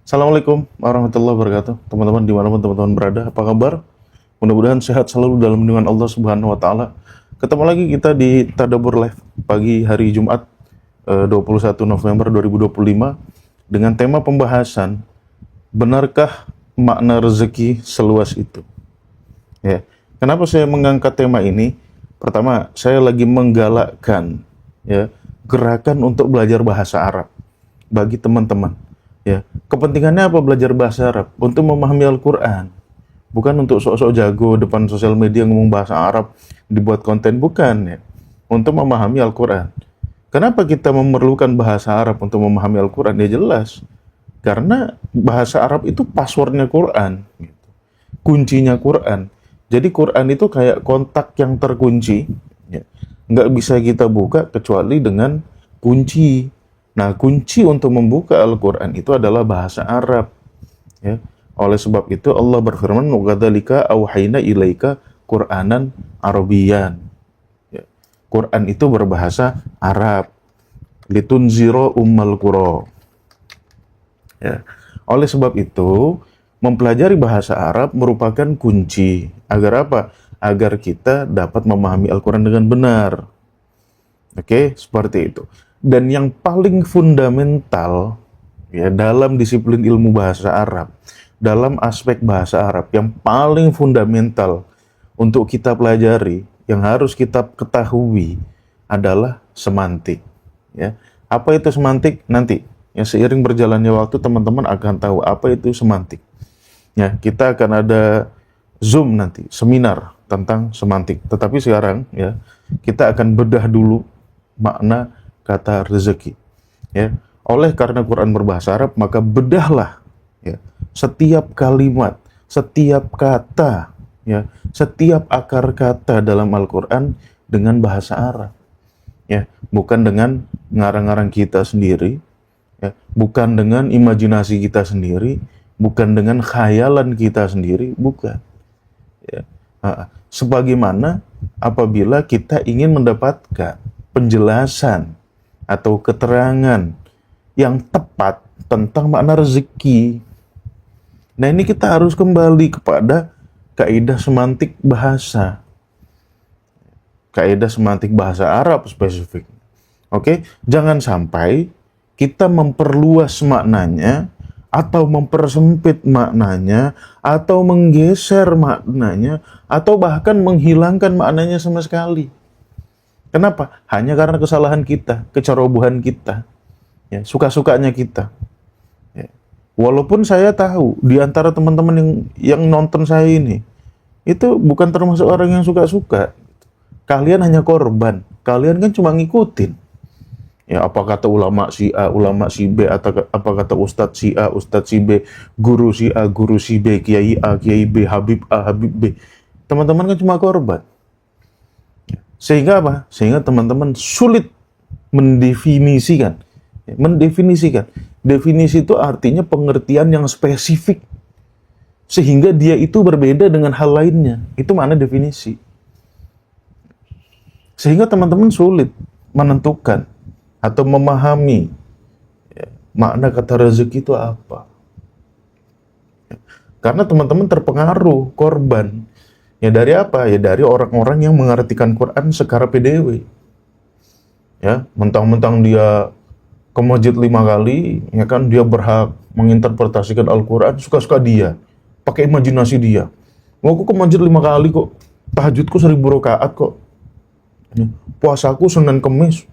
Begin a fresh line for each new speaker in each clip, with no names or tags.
Assalamualaikum warahmatullahi wabarakatuh. Teman-teman dimanapun teman-teman berada, apa kabar? Mudah-mudahan sehat selalu dalam lindungan Allah Subhanahu Wa Taala. Ketemu lagi kita di Tadabbur Live pagi hari Jumat 21 November 2025 dengan tema pembahasan benarkah makna rezeki seluas itu? Ya. Kenapa saya mengangkat tema ini? Pertama, saya lagi menggalakkan ya gerakan untuk belajar bahasa Arab bagi teman-teman. Ya, kepentingannya apa belajar bahasa Arab? Untuk memahami Al-Quran, bukan untuk sok-sok jago depan sosial media ngomong bahasa Arab, dibuat konten, bukan ya. Untuk memahami Al-Quran. Kenapa kita memerlukan bahasa Arab untuk memahami Al-Quran? Ya jelas, karena bahasa Arab itu passwordnya Quran, gitu. Kuncinya Quran. Jadi Quran itu kayak kontak yang terkunci, ya. Nggak bisa kita buka kecuali dengan kunci. Nah, kunci untuk membuka Al-Quran itu adalah bahasa Arab. Ya. Oleh sebab itu Allah berfirman, "Wadzalika auhayna ilaika Qur'anan Arabiyyan." Ya. Quran itu berbahasa Arab. Litunziro ummal qura. Ya. Oleh sebab itu, mempelajari bahasa Arab merupakan kunci. Agar apa? Agar kita dapat memahami Al-Quran dengan benar. Oke, seperti itu. Dan yang paling fundamental ya dalam disiplin ilmu bahasa Arab, dalam aspek bahasa Arab yang paling fundamental untuk kita pelajari, yang harus kita ketahui adalah semantik. Ya, apa itu semantik? Nanti ya seiring berjalannya waktu teman-teman akan tahu apa itu semantik. Ya, kita akan ada Zoom nanti, seminar tentang semantik. Tetapi sekarang ya kita akan bedah dulu makna kata rezeki. Ya, oleh karena Quran berbahasa Arab, maka bedahlah ya setiap kalimat, setiap kata, ya, setiap akar kata dalam Al-Quran dengan bahasa Arab. Ya, bukan dengan ngarang-ngarang kita sendiri, ya, bukan dengan imajinasi kita sendiri, bukan dengan khayalan kita sendiri, bukan. Ya. Sebagaimana apabila kita ingin mendapatkan penjelasan atau keterangan yang tepat tentang makna rezeki. Nah, ini kita harus kembali kepada kaidah semantik bahasa. Kaidah semantik bahasa Arab spesifik. Oke, jangan sampai kita memperluas maknanya atau mempersempit maknanya atau menggeser maknanya atau bahkan menghilangkan maknanya sama sekali. Kenapa? Hanya karena kesalahan kita, kecerobohan kita, ya, suka-sukanya kita. Ya. Walaupun saya tahu di antara teman-teman yang nonton saya ini itu bukan termasuk orang yang suka-suka. Kalian hanya korban. Kalian kan cuma ngikutin. Ya, apa kata ulama si A, ulama si B, atau apa kata ustadz si A, ustadz si B, guru si A, guru si B, kiai A, kiai B, habib A, habib B. Teman-teman kan cuma korban. Sehingga apa? Sehingga teman-teman sulit mendefinisikan. Mendefinisikan. Definisi itu artinya pengertian yang spesifik. Sehingga dia itu berbeda dengan hal lainnya. Itu makna definisi. Sehingga teman-teman sulit menentukan atau memahami ya, makna kata rezeki itu apa. Karena teman-teman terpengaruh, korban. Ya dari apa? Ya dari orang-orang yang mengartikan Quran secara PDW. Ya, mentang-mentang dia ke masjid 5 kali, ya kan dia berhak menginterpretasikan Al-Quran suka-suka dia, pakai imajinasi dia. Aku ke masjid 5 kali kok, tahajudku 1000 rakaat kok. Puasaku Senin Kemis,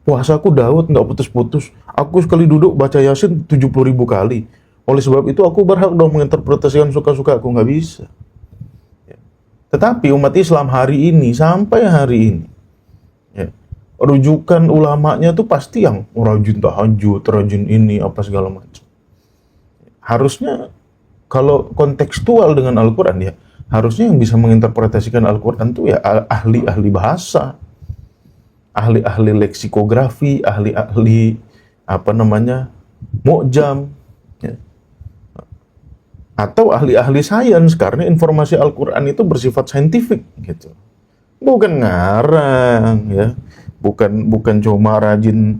puasaku Daud nggak putus-putus. Aku sekali duduk baca Yasin 70.000 kali. Oleh sebab itu aku berhak dong menginterpretasikan suka-suka aku, nggak bisa. Tetapi umat Islam hari ini, sampai hari ini, ya, rujukan ulamanya tuh pasti yang rajin tahajud, rajin ini, apa segala macam. Harusnya, kalau kontekstual dengan Al-Quran ya, harusnya yang bisa menginterpretasikan Al-Quran tuh ya ahli-ahli bahasa, ahli-ahli leksikografi, ahli-ahli, apa namanya, mu'jam, ya. Atau ahli-ahli sains, karena informasi Al-Quran itu bersifat saintifik gitu. Bukan ngarang ya. Bukan cuma rajin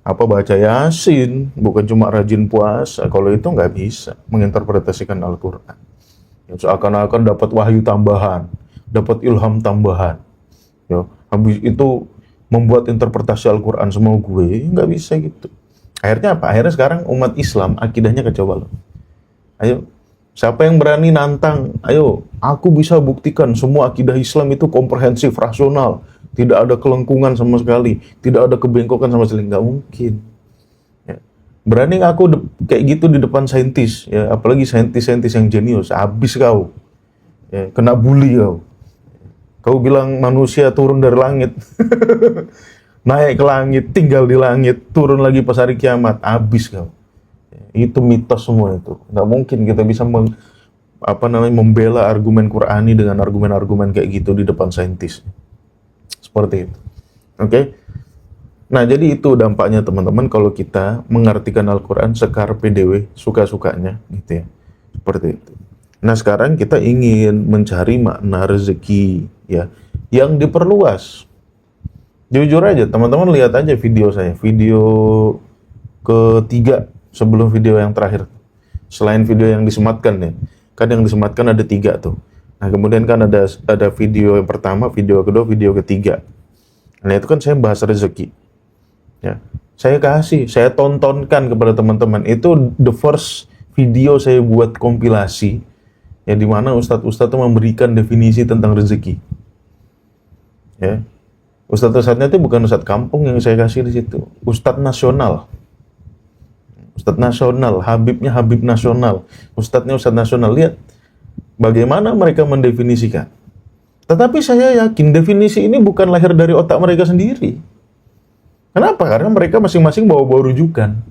apa baca Yasin, bukan cuma rajin puasa. Kalau itu nggak bisa menginterpretasikan Al-Quran. Ya, seakan-akan dapat wahyu tambahan, dapat ilham tambahan. Ya, habis itu membuat interpretasi Al-Quran semua gue, nggak bisa gitu. Akhirnya apa? Akhirnya sekarang umat Islam akidahnya kacau balau. Ayo, siapa yang berani nantang? Ayo, aku bisa buktikan semua akidah Islam itu komprehensif, rasional, tidak ada kelengkungan sama sekali, tidak ada kebengkokan sama sekali. Nggak mungkin. Ya. Berani nggak aku kayak gitu di depan saintis, ya, apalagi saintis-saintis yang jenius, habis kau, ya, kena bully kau. Kau bilang manusia turun dari langit, naik ke langit, tinggal di langit, turun lagi pas hari kiamat, habis kau. Itu mitos semua itu. Nggak mungkin kita bisa membela argumen Qur'ani dengan argumen-argumen kayak gitu di depan saintis. Seperti itu. Oke? Nah, jadi itu dampaknya teman-teman kalau kita mengartikan Al-Quran sekarpe dewe, suka-sukanya, gitu ya. Seperti itu. Nah, sekarang kita ingin mencari makna rezeki, ya, yang diperluas. Jujur aja, teman-teman lihat aja video saya, video ketiga sebelum video yang terakhir. Selain video yang disematkan ya, kan yang disematkan ada 3 tuh. Nah, kemudian kan ada video yang pertama, video kedua, video ketiga. Nah, itu kan saya bahas rezeki. Ya, saya tontonkan kepada teman-teman. Itu the first video saya buat kompilasi, ya, di mana ustadz-ustadz itu memberikan definisi tentang rezeki. Ya, ustadz-ustadznya itu bukan ustadz kampung yang saya kasih di situ, ustadz nasional. Ustadz nasional, Habibnya Habib nasional, ustadznya ustadz nasional. Lihat bagaimana mereka mendefinisikan. Tetapi saya yakin definisi ini bukan lahir dari otak mereka sendiri. Kenapa? Karena mereka masing-masing bawa rujukan.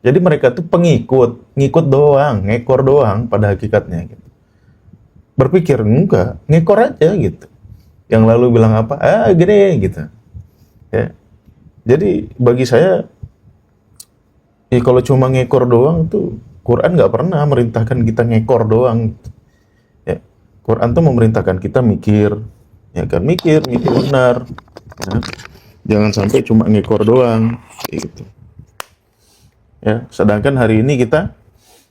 Jadi mereka tuh pengikut, ngikut doang, ngekor doang pada hakikatnya. Gitu. Berpikir, enggak, ngekor aja gitu. Yang lalu bilang apa? Gini gitu. Ya. Jadi bagi saya, ya kalau cuma ngekor doang tuh, Quran nggak pernah merintahkan kita ngekor doang. Ya. Quran tuh memerintahkan kita mikir, ya kan, mikir benar. Ya. Jangan sampai cuma ngekor doang, gitu. Ya, sedangkan hari ini kita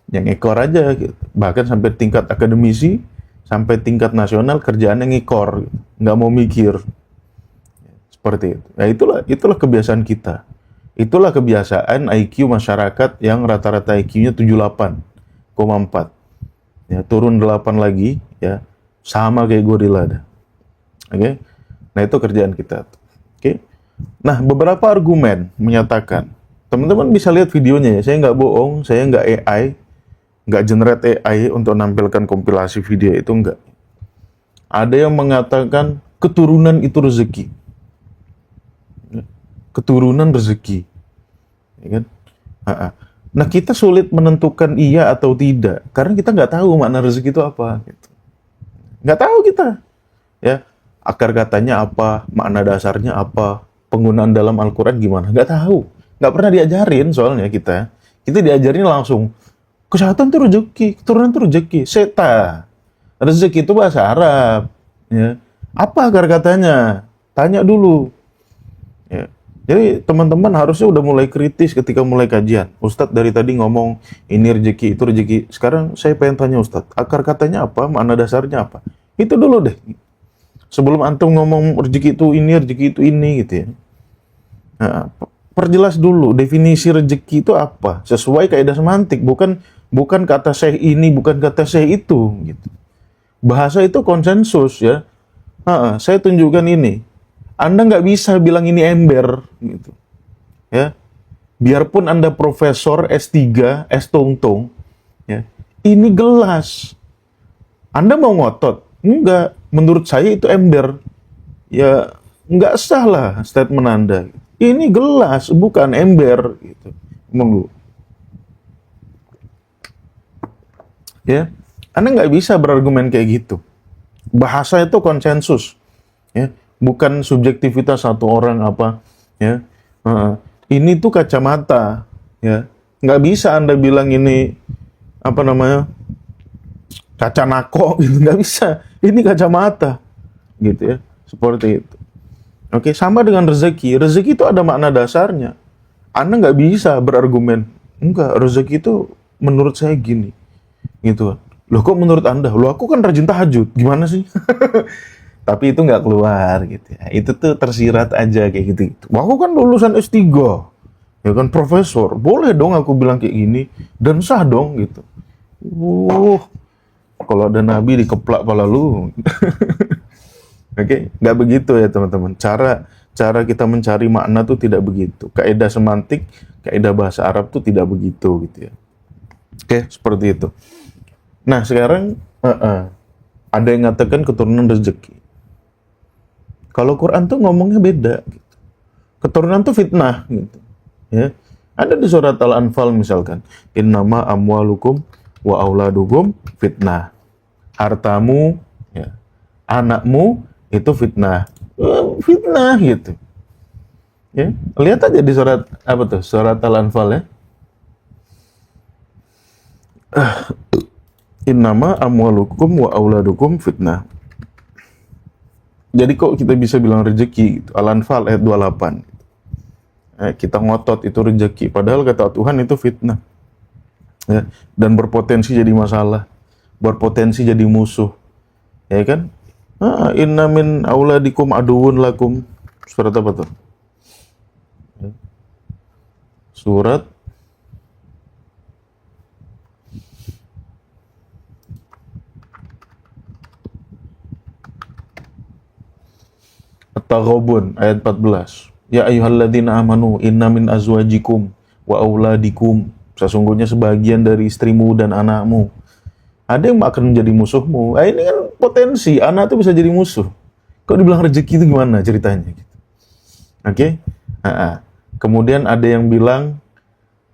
yang ngekor aja, gitu. Bahkan sampai tingkat akademisi, sampai tingkat nasional kerjaannya ngekor, gitu. Nggak mau mikir. Seperti itu. Nah, itulah kebiasaan kita. Itulah kebiasaan IQ masyarakat yang rata-rata IQ-nya 78,4. Ya, turun 8 lagi, ya. Sama kayak gorila dah. Oke? Nah, itu kerjaan kita. Oke? Nah, beberapa argumen menyatakan, teman-teman bisa lihat videonya ya, saya nggak bohong, saya nggak AI, nggak generate AI untuk menampilkan kompilasi video itu, nggak. Ada yang mengatakan keturunan itu rezeki. Keturunan rezeki. Ya kan? Nah, kita sulit menentukan iya atau tidak, karena kita nggak tahu makna rezeki itu apa. Gitu. Nggak tahu kita. Ya, akar katanya apa, makna dasarnya apa, penggunaan dalam Al-Quran gimana, nggak tahu. Nggak pernah diajarin soalnya kita. Kita diajarin langsung, kesehatan itu rezeki, keturunan itu rezeki, seta. Rezeki itu bahasa Arab. Ya. Apa akar katanya? Tanya dulu. Ya. Jadi teman-teman harusnya udah mulai kritis ketika mulai kajian. Ustadz dari tadi ngomong ini rezeki, itu rezeki. Sekarang saya pengen tanya Ustadz, akar katanya apa, makna dasarnya apa? Itu dulu deh. Sebelum antum ngomong rezeki itu ini gitu ya. Nah, perjelas dulu definisi rezeki itu apa, sesuai kaidah semantik, bukan kata syekh ini, bukan kata syekh itu gitu. Bahasa itu konsensus ya. Saya tunjukkan ini. Anda nggak bisa bilang ini ember gitu. Ya. Biarpun Anda profesor S3, S tong-tong, ya. Ini gelas. Anda mau ngotot? Enggak. Menurut saya itu ember. Ya, nggak sah lah statement Anda. Ini gelas, bukan ember. Gitu. Ya, Anda nggak bisa berargumen kayak gitu. Bahasa itu konsensus. Ya, bukan subjektivitas satu orang apa. Ya, ini tuh kacamata. Ya, nggak bisa Anda bilang ini apa namanya, kaca nako gitu, nggak bisa. Ini kacamata, gitu ya, seperti itu. Oke, sama dengan rezeki. Rezeki itu ada makna dasarnya. Anda nggak bisa berargumen, enggak, rezeki itu menurut saya gini, gitu kan. Loh kok menurut Anda? Loh aku kan rajin tahajud, gimana sih? Tapi itu nggak keluar gitu ya. Itu tuh tersirat aja kayak gitu. Wah, aku kan lulusan S3, ya kan profesor, boleh dong aku bilang kayak gini dan sah dong gitu. Kalau ada nabi dikeplak kepala lu. Oke, nggak begitu ya teman-teman. Cara kita mencari makna tuh tidak begitu. Kaidah semantik, kaidah bahasa Arab tuh tidak begitu gitu ya. Oke, seperti itu. Nah sekarang ada yang mengatakan keturunan rezeki. Kalau Quran tuh ngomongnya beda. Gitu. Keturunan tuh fitnah gitu. Ya, ada di surat Al-Anfal misalkan, innama amwalukum wa auladukum fitnah. Hartamu, ya, anakmu itu fitnah. Fitnah gitu. Ya, lihat aja di surat apa tuh? Surat Al-Anfal ya. Innama amwalukum wa auladukum fitnah. Jadi kok kita bisa bilang rezeki gitu. Al-Anfal ayat 28. Kita ngotot itu rezeki, padahal kata Tuhan itu fitnah. Ya, dan berpotensi jadi masalah, berpotensi jadi musuh. Ya kan? Inna min auladikum aduun lakum. Surat apa tuh? Surat At-Taghabun ayat 14. Ya ayyuhalladzina amanu inna min azwajikum wa auladikum. Sesungguhnya sebagian dari istrimu dan anakmu ada yang akan menjadi musuhmu. Ini kan potensi, anak itu bisa jadi musuh. Kok dibilang rezeki itu gimana ceritanya? Oke? Kemudian ada yang bilang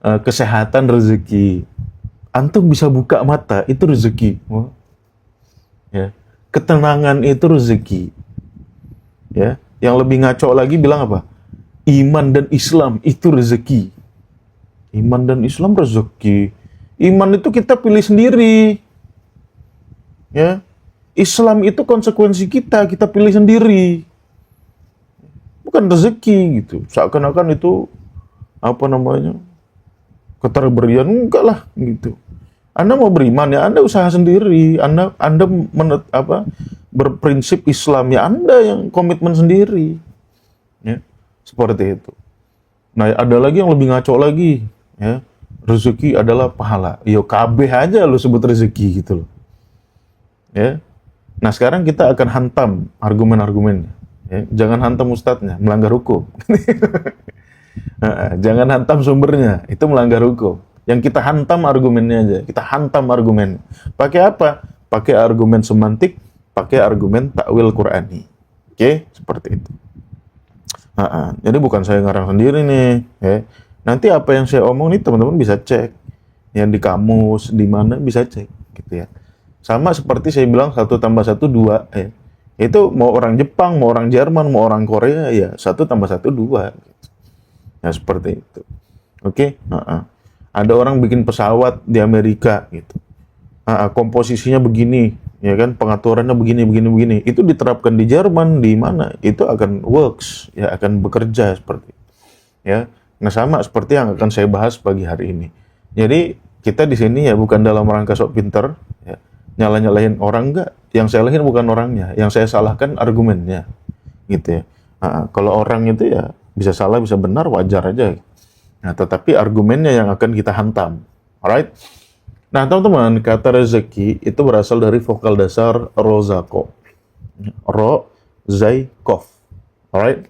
kesehatan rezeki. Antum bisa buka mata, itu rezeki. Ya. Ketenangan itu rezeki. Ya. Yang lebih ngaco lagi bilang apa? Iman dan Islam itu rezeki. Iman dan Islam rezeki. Iman itu kita pilih sendiri. Ya. Islam itu konsekuensi kita pilih sendiri. Bukan rezeki gitu. Seakan-akan itu apa namanya? Keterberian, enggak lah gitu. Anda mau beriman ya Anda usaha sendiri. Anda berprinsip Islam ya Anda yang komitmen sendiri. Ya. Seperti itu. Nah, ada lagi yang lebih ngaco lagi, ya. Rezeki adalah pahala. Yo kabeh aja lu sebut rezeki gitu loh. Ya. Nah, sekarang kita akan hantam argumen-argumennya. Ya. Jangan hantam ustadznya, melanggar hukum. Jangan hantam sumbernya, itu melanggar hukum. Yang kita hantam argumennya aja, kita hantam argumen. Pakai apa? Pakai argumen semantik, pakai argumen takwil Qur'ani. Oke, seperti itu. Jadi bukan saya ngarang sendiri nih. Ya. Nanti apa yang saya omong nih teman-teman bisa cek. Yang di kamus, di mana bisa cek. Gitu ya. Sama seperti saya bilang 1 tambah 1 2. Ya. Itu mau orang Jepang, mau orang Jerman, mau orang Korea, ya 1 tambah 1 2. Gitu. Ya seperti itu. Oke. Ada orang bikin pesawat di Amerika gitu. Komposisinya begini, ya kan, pengaturannya begini. Itu diterapkan di Jerman, di mana? Itu akan works, ya akan bekerja seperti itu. Ya. Nah, sama seperti yang akan saya bahas pagi hari ini. Jadi, kita di sini ya bukan dalam rangka sok pinter, ya. Nyalah-nyalahin orang enggak. Yang saya salahin bukan orangnya, yang saya salahkan argumennya. Gitu ya. Kalau orang itu ya bisa salah, bisa benar, wajar aja. Nah, tetapi argumennya yang akan kita hantam. Alright? Nah, teman-teman, kata rezeki itu berasal dari vokal dasar rozako. Ro, zai, kof. Alright?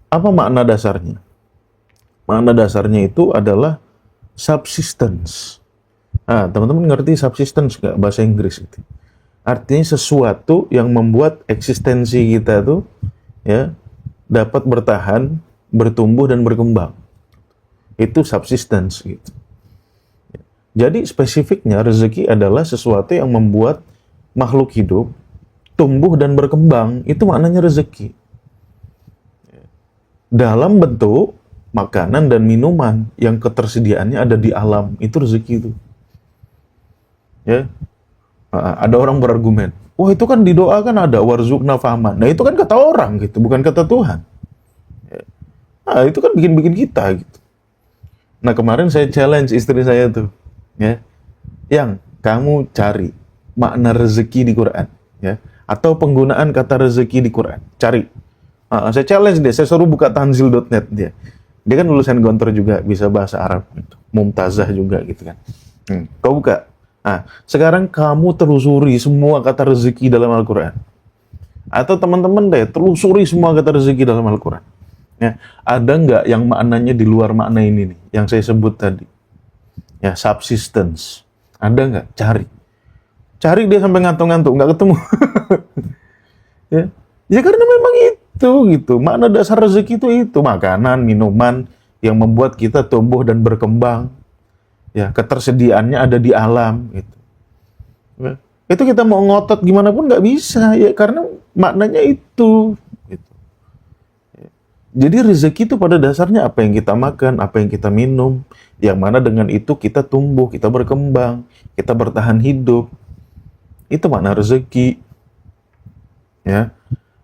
Apa makna dasarnya? Makna dasarnya itu adalah subsistence. Teman-teman ngerti subsistence nggak bahasa Inggris itu? Artinya sesuatu yang membuat eksistensi kita tuh ya dapat bertahan, bertumbuh dan berkembang. Itu subsistence gitu. Jadi spesifiknya rezeki adalah sesuatu yang membuat makhluk hidup tumbuh dan berkembang. Itu maknanya rezeki. Dalam bentuk makanan dan minuman yang ketersediaannya ada di alam, itu rezeki itu. Ya. Ada orang berargumen, wah itu kan di doa kan ada warzuqna fahman. Nah itu kan kata orang gitu, bukan kata Tuhan. Ya. Itu kan bikin-bikin kita gitu. Nah, kemarin saya challenge istri saya tuh, ya, yang kamu cari makna rezeki di Quran, ya, atau penggunaan kata rezeki di Quran, cari. Saya challenge dia, saya suruh buka tanzil.net dia. Dia kan lulusan Gontor juga, bisa bahasa Arab, gitu. Mumtazah juga gitu kan. Kau buka. Sekarang kamu telusuri semua kata rezeki dalam Al-Quran. Atau teman-teman deh, telusuri semua kata rezeki dalam Al-Quran. Ya, ada nggak yang maknanya di luar makna ini nih, yang saya sebut tadi? Ya, subsistence. Ada nggak? Cari. Cari dia sampai ngantuk-ngantuk, nggak ketemu. Ya, ya karena memang itu gitu. Makna dasar rezeki itu makanan, minuman yang membuat kita tumbuh dan berkembang. Ya, ketersediaannya ada di alam gitu. Ya, itu kita mau ngotot gimana pun nggak bisa ya karena maknanya itu. Gitu. Ya. Jadi rezeki itu pada dasarnya apa yang kita makan, apa yang kita minum, yang mana dengan itu kita tumbuh, kita berkembang, kita bertahan hidup. Itu makna rezeki. Ya.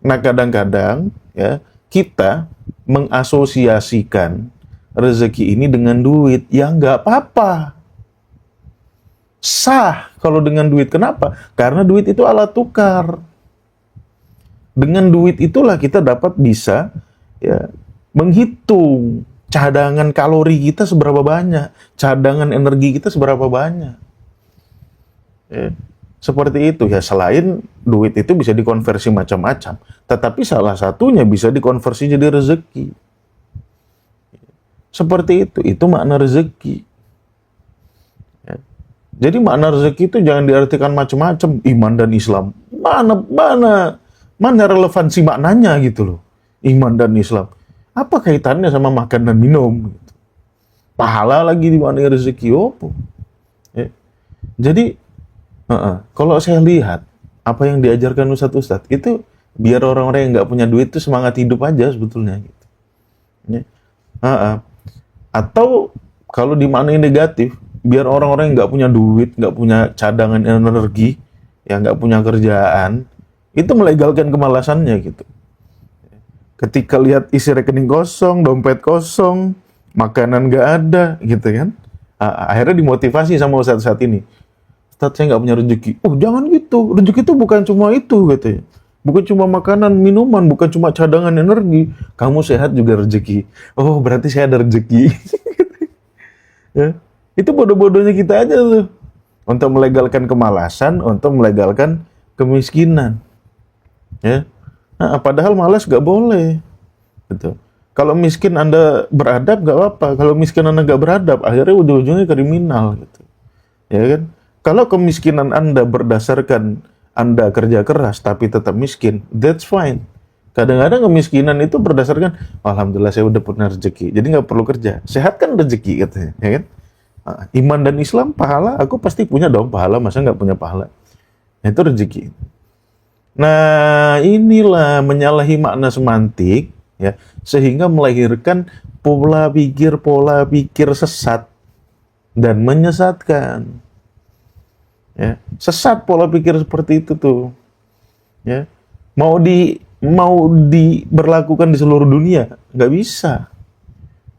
Nah, kadang-kadang ya kita mengasosiasikan rezeki ini dengan duit, ya nggak apa-apa. Sah kalau dengan duit. Kenapa? Karena duit itu alat tukar. Dengan duit itulah kita dapat bisa ya menghitung cadangan kalori kita seberapa banyak, cadangan energi kita seberapa banyak. Ya. Seperti itu ya, selain duit itu bisa dikonversi macam-macam, tetapi salah satunya bisa dikonversi jadi rezeki. Seperti itu makna rezeki. Ya. Jadi makna rezeki itu jangan diartikan macam-macam, iman dan Islam. Mana relevansi maknanya gitu loh, iman dan Islam. Apa kaitannya sama makan dan minum? Gitu. Pahala lagi di mana rezeki opo. Ya. Jadi kalau saya lihat apa yang diajarkan ustadz-ustadz itu biar orang-orang yang nggak punya duit itu semangat hidup aja sebetulnya gitu. Ya. Atau kalau dimaknai negatif, biar orang-orang yang nggak punya duit, nggak punya cadangan energi, yang nggak punya kerjaan, itu melegalkan kemalasannya gitu. Ketika lihat isi rekening kosong, dompet kosong, makanan nggak ada, gitu kan? Akhirnya dimotivasi sama ustadz saat ini. Ustadz, saya nggak punya rezeki. Oh, jangan gitu. Rezeki itu bukan cuma itu, katanya. Bukan cuma makanan, minuman, bukan cuma cadangan energi. Kamu sehat juga rezeki. Oh, berarti saya ada rezeki. Ya. Itu bodoh-bodohnya kita aja tuh. Untuk melegalkan kemalasan, untuk melegalkan kemiskinan. Ya. Padahal malas nggak boleh. Gitu. Kalau miskin Anda beradab nggak apa-apa. Kalau miskin Anda nggak beradab, akhirnya ujung-ujungnya kriminal. Gitu. Ya kan? Kalau kemiskinan Anda berdasarkan Anda kerja keras tapi tetap miskin, that's fine. Kadang-kadang kemiskinan itu berdasarkan, alhamdulillah saya udah punya rezeki, jadi nggak perlu kerja. Sehat kan rezeki katanya, ya kan? Iman dan Islam, pahala, aku pasti punya dong pahala, masa nggak punya pahala? Itu rezeki. Nah, inilah menyalahi makna semantik, ya, sehingga melahirkan pola pikir sesat dan menyesatkan. Ya, sesat pola pikir seperti itu tuh. Ya, mau diberlakukan di seluruh dunia nggak bisa.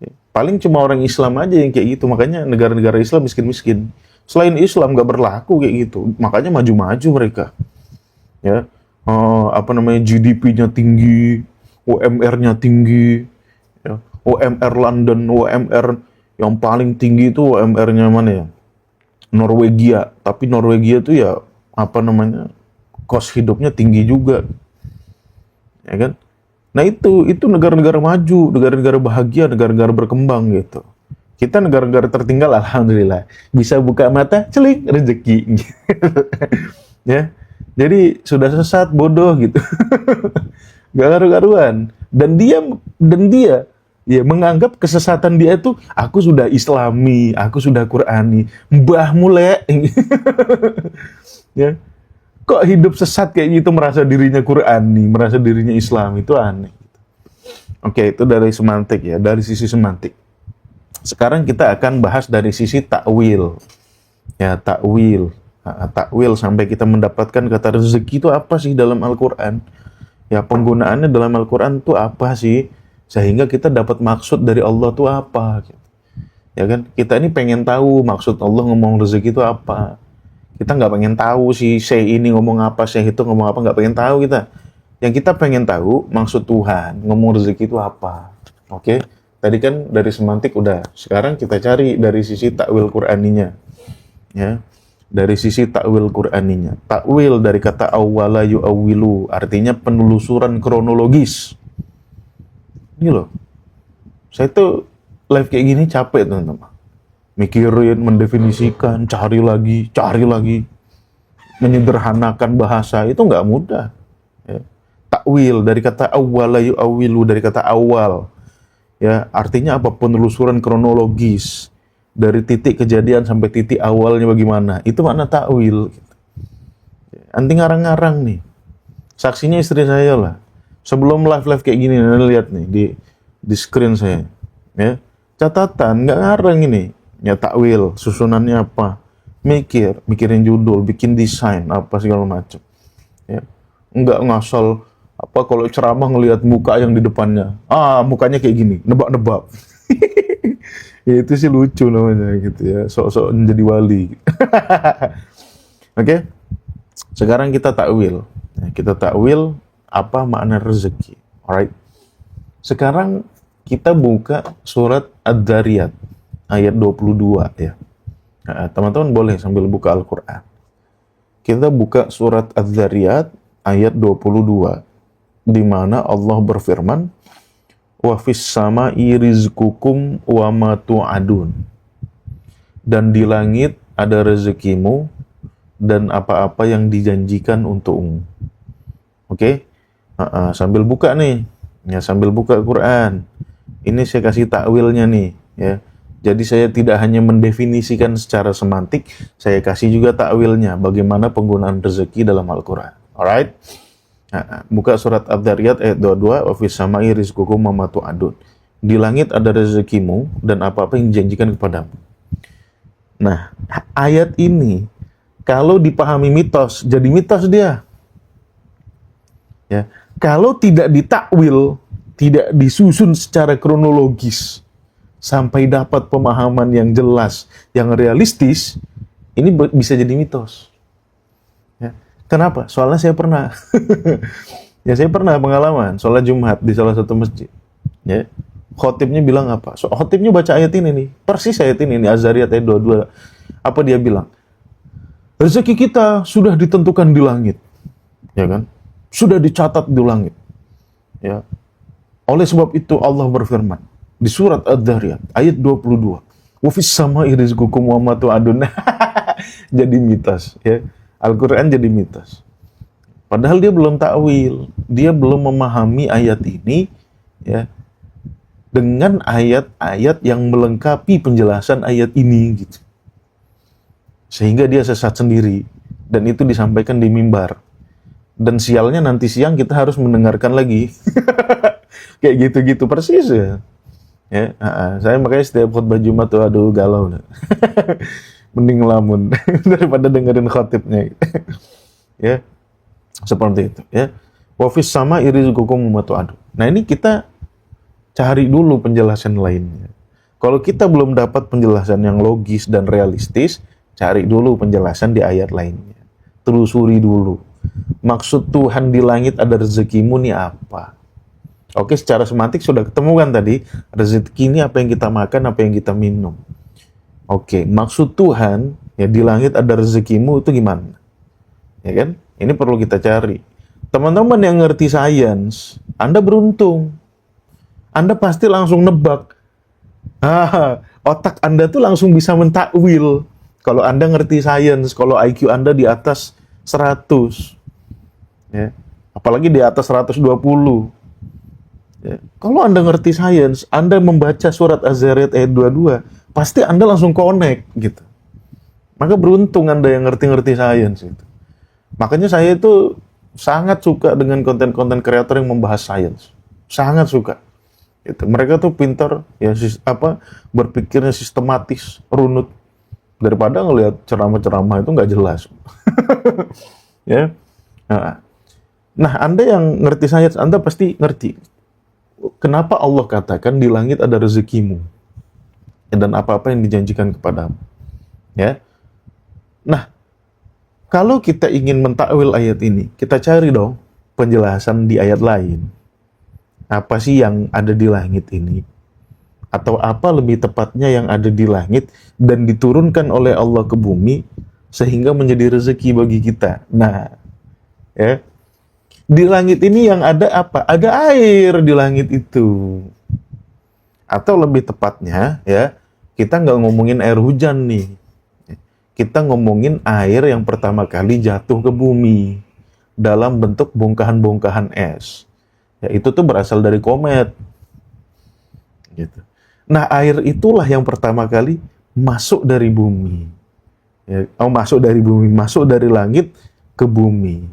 Ya, paling cuma orang Islam aja yang kayak gitu. Makanya negara-negara Islam miskin-miskin. Selain Islam nggak berlaku kayak gitu. Makanya maju-maju mereka. Ya, GDP-nya tinggi, UMR-nya tinggi. Ya, UMR London, UMR yang paling tinggi itu UMR-nya mana ya? Norwegia, tapi Norwegia itu ya cost hidupnya tinggi juga, ya kan? Nah itu negara-negara maju, negara-negara bahagia, negara-negara berkembang gitu. Kita negara-negara tertinggal, alhamdulillah bisa buka mata, celik rezeki, ya. Jadi sudah sesat, bodoh gitu, gak karu-karuan. Dan dia ya menganggap kesesatan dia itu aku sudah Islami, aku sudah Qurani, mbah mulai. Ya. Kok hidup sesat kayak gitu merasa dirinya Qurani, merasa dirinya Islam, itu aneh. Oke, itu dari semantik ya, dari sisi semantik. Sekarang kita akan bahas dari sisi takwil. Ya, takwil. Takwil sampai kita mendapatkan kata rezeki itu apa sih dalam Al-Qur'an? Ya, penggunaannya dalam Al-Qur'an itu apa sih? Sehingga kita dapat maksud dari Allah itu apa gitu. Ya kan? Kita ini pengen tahu maksud Allah ngomong rezeki itu apa. Kita nggak pengen tahu si Syekh ini ngomong apa, Syekh itu ngomong apa, nggak pengen tahu kita. Yang kita pengen tahu maksud Tuhan ngomong rezeki itu apa. Oke? Tadi kan dari semantik udah. Sekarang kita cari dari sisi takwil Qur'aninya. Ya. Dari sisi takwil Qur'aninya. Takwil dari kata awwala yu'awwilu, artinya penelusuran kronologis. Ini loh. Saya tuh live kayak gini capek teman-teman. Mikirin, mendefinisikan, cari lagi, menyederhanakan bahasa itu nggak mudah. Ya. Takwil dari kata awwala yu'awwilu, dari kata awal. Ya, artinya apa? Penelusuran kronologis dari titik kejadian sampai titik awalnya bagaimana. Itu makna takwil. Anti ngarang-ngarang nih. Saksinya istri saya lah. Sebelum live kayak gini, lihat nih di screen saya. Ya, catatan nggak ngarang ini. Ya takwil, susunannya apa? Mikirin judul, bikin desain, apa segala macam. Ya, nggak ngasal apa kalau ceramah ngelihat muka yang di depannya. Mukanya kayak gini, nebak-nebak. Ya, itu sih lucu namanya gitu ya, sok-sok menjadi wali. Oke, sekarang kita takwil. Ya, kita takwil apa makna rezeki. Alright. Sekarang kita buka surat Ad-Dzariyat ayat 22 ya. Nah, teman-teman boleh sambil buka Al-Qur'an. Kita buka surat Adz-Dzariyat ayat 22 di mana Allah berfirman, wa fis sama'i rizqukum wa ma tu'adun. Dan di langit ada rezekimu dan apa-apa yang dijanjikan untukmu. Oke? Sambil buka nih. Ya, sambil buka Quran. Ini saya kasih takwilnya nih, ya. Jadi saya tidak hanya mendefinisikan secara semantik, saya kasih juga takwilnya bagaimana penggunaan rezeki dalam Al-Qur'an. Alright? Buka surat Adz-Dzariyat ayat 22, wa fis sama'i rizqukum wa ma tu'adun. Di langit ada rezekimu dan apa-apa yang dijanjikan kepadamu. Nah, ayat ini kalau dipahami mitos, jadi mitos dia. Ya, kalau tidak ditakwil, tidak disusun secara kronologis sampai dapat pemahaman yang jelas, yang realistis, ini bisa jadi mitos. Ya. Kenapa? Soalnya saya pernah. Ya, saya pernah pengalaman sholat Jumat di salah satu masjid. Ya. Khotibnya bilang apa? Khotibnya baca ayat ini nih. Persis ayat ini nih, Az-Dzariyat ayat 22. Apa dia bilang? Rezeki kita sudah ditentukan di langit. Ya kan? Sudah dicatat di langit. Ya. Oleh sebab itu Allah berfirman di surat Adz-Dzariyat ayat 22. Wa fis sama'i rizqukum wa ma tu'adun. Jadi mitos, ya. Al-Qur'an jadi mitos. Padahal dia belum takwil, dia belum memahami ayat ini, ya, dengan ayat-ayat yang melengkapi penjelasan ayat ini gitu. Sehingga dia sesat sendiri dan itu disampaikan di mimbar. Dan sialnya nanti siang kita harus mendengarkan lagi. Kayak gitu-gitu persis ya. Ya, saya makanya setiap khutbah Jumat tuh aduh galau. Mending ngelamun daripada dengerin khotibnya. Ya. Seperti itu, ya. Wa fis sama'i rizqukum wa ma tu'adun. Nah, ini kita cari dulu penjelasan lainnya. Kalau kita belum dapat penjelasan yang logis dan realistis, cari dulu penjelasan di ayat lainnya. Telusuri dulu. Maksud Tuhan di langit ada rezekimu nih apa? Oke, secara semantik sudah ketemu kan tadi. Rezeki ini apa yang kita makan, apa yang kita minum. Oke, maksud Tuhan ya di langit ada rezekimu itu gimana? Ya kan? Ini perlu kita cari. Teman-teman yang ngerti sains, Anda beruntung. Anda pasti langsung nebak. Otak Anda tuh langsung bisa mentakwil. Kalau Anda ngerti sains, kalau IQ Anda di atas 100. Ya. Apalagi di atas 120. Ya. Kalau Anda ngerti sains, Anda membaca surat Az-Dzariyat ayat 22, pasti Anda langsung connect gitu. Maka beruntung Anda yang ngerti-ngerti sains itu. Makanya saya itu sangat suka dengan konten-konten kreator yang membahas sains. Sangat suka. Gitu. Mereka tuh pintar ya berpikirnya sistematis, runut daripada ngelihat ceramah-ceramah itu nggak jelas. Ya. Nah, Anda yang ngerti sains, Anda pasti ngerti kenapa Allah katakan di langit ada rezekimu. dan apa-apa yang dijanjikan kepadamu. Ya. Nah, kalau kita ingin mentakwil ayat ini, kita cari dong penjelasan di ayat lain. Apa sih yang ada di langit ini? Atau apa lebih tepatnya yang ada di langit dan diturunkan oleh Allah ke bumi sehingga menjadi rezeki bagi kita. Nah, ya. Di langit ini yang ada apa? Ada air di langit itu. Atau lebih tepatnya, ya, kita nggak ngomongin air hujan nih. Kita ngomongin air yang pertama kali jatuh ke bumi dalam bentuk bongkahan-bongkahan es. Ya, itu tuh berasal dari komet. Gitu. Nah, air itulah yang pertama kali masuk dari bumi. Ya, masuk dari langit ke bumi.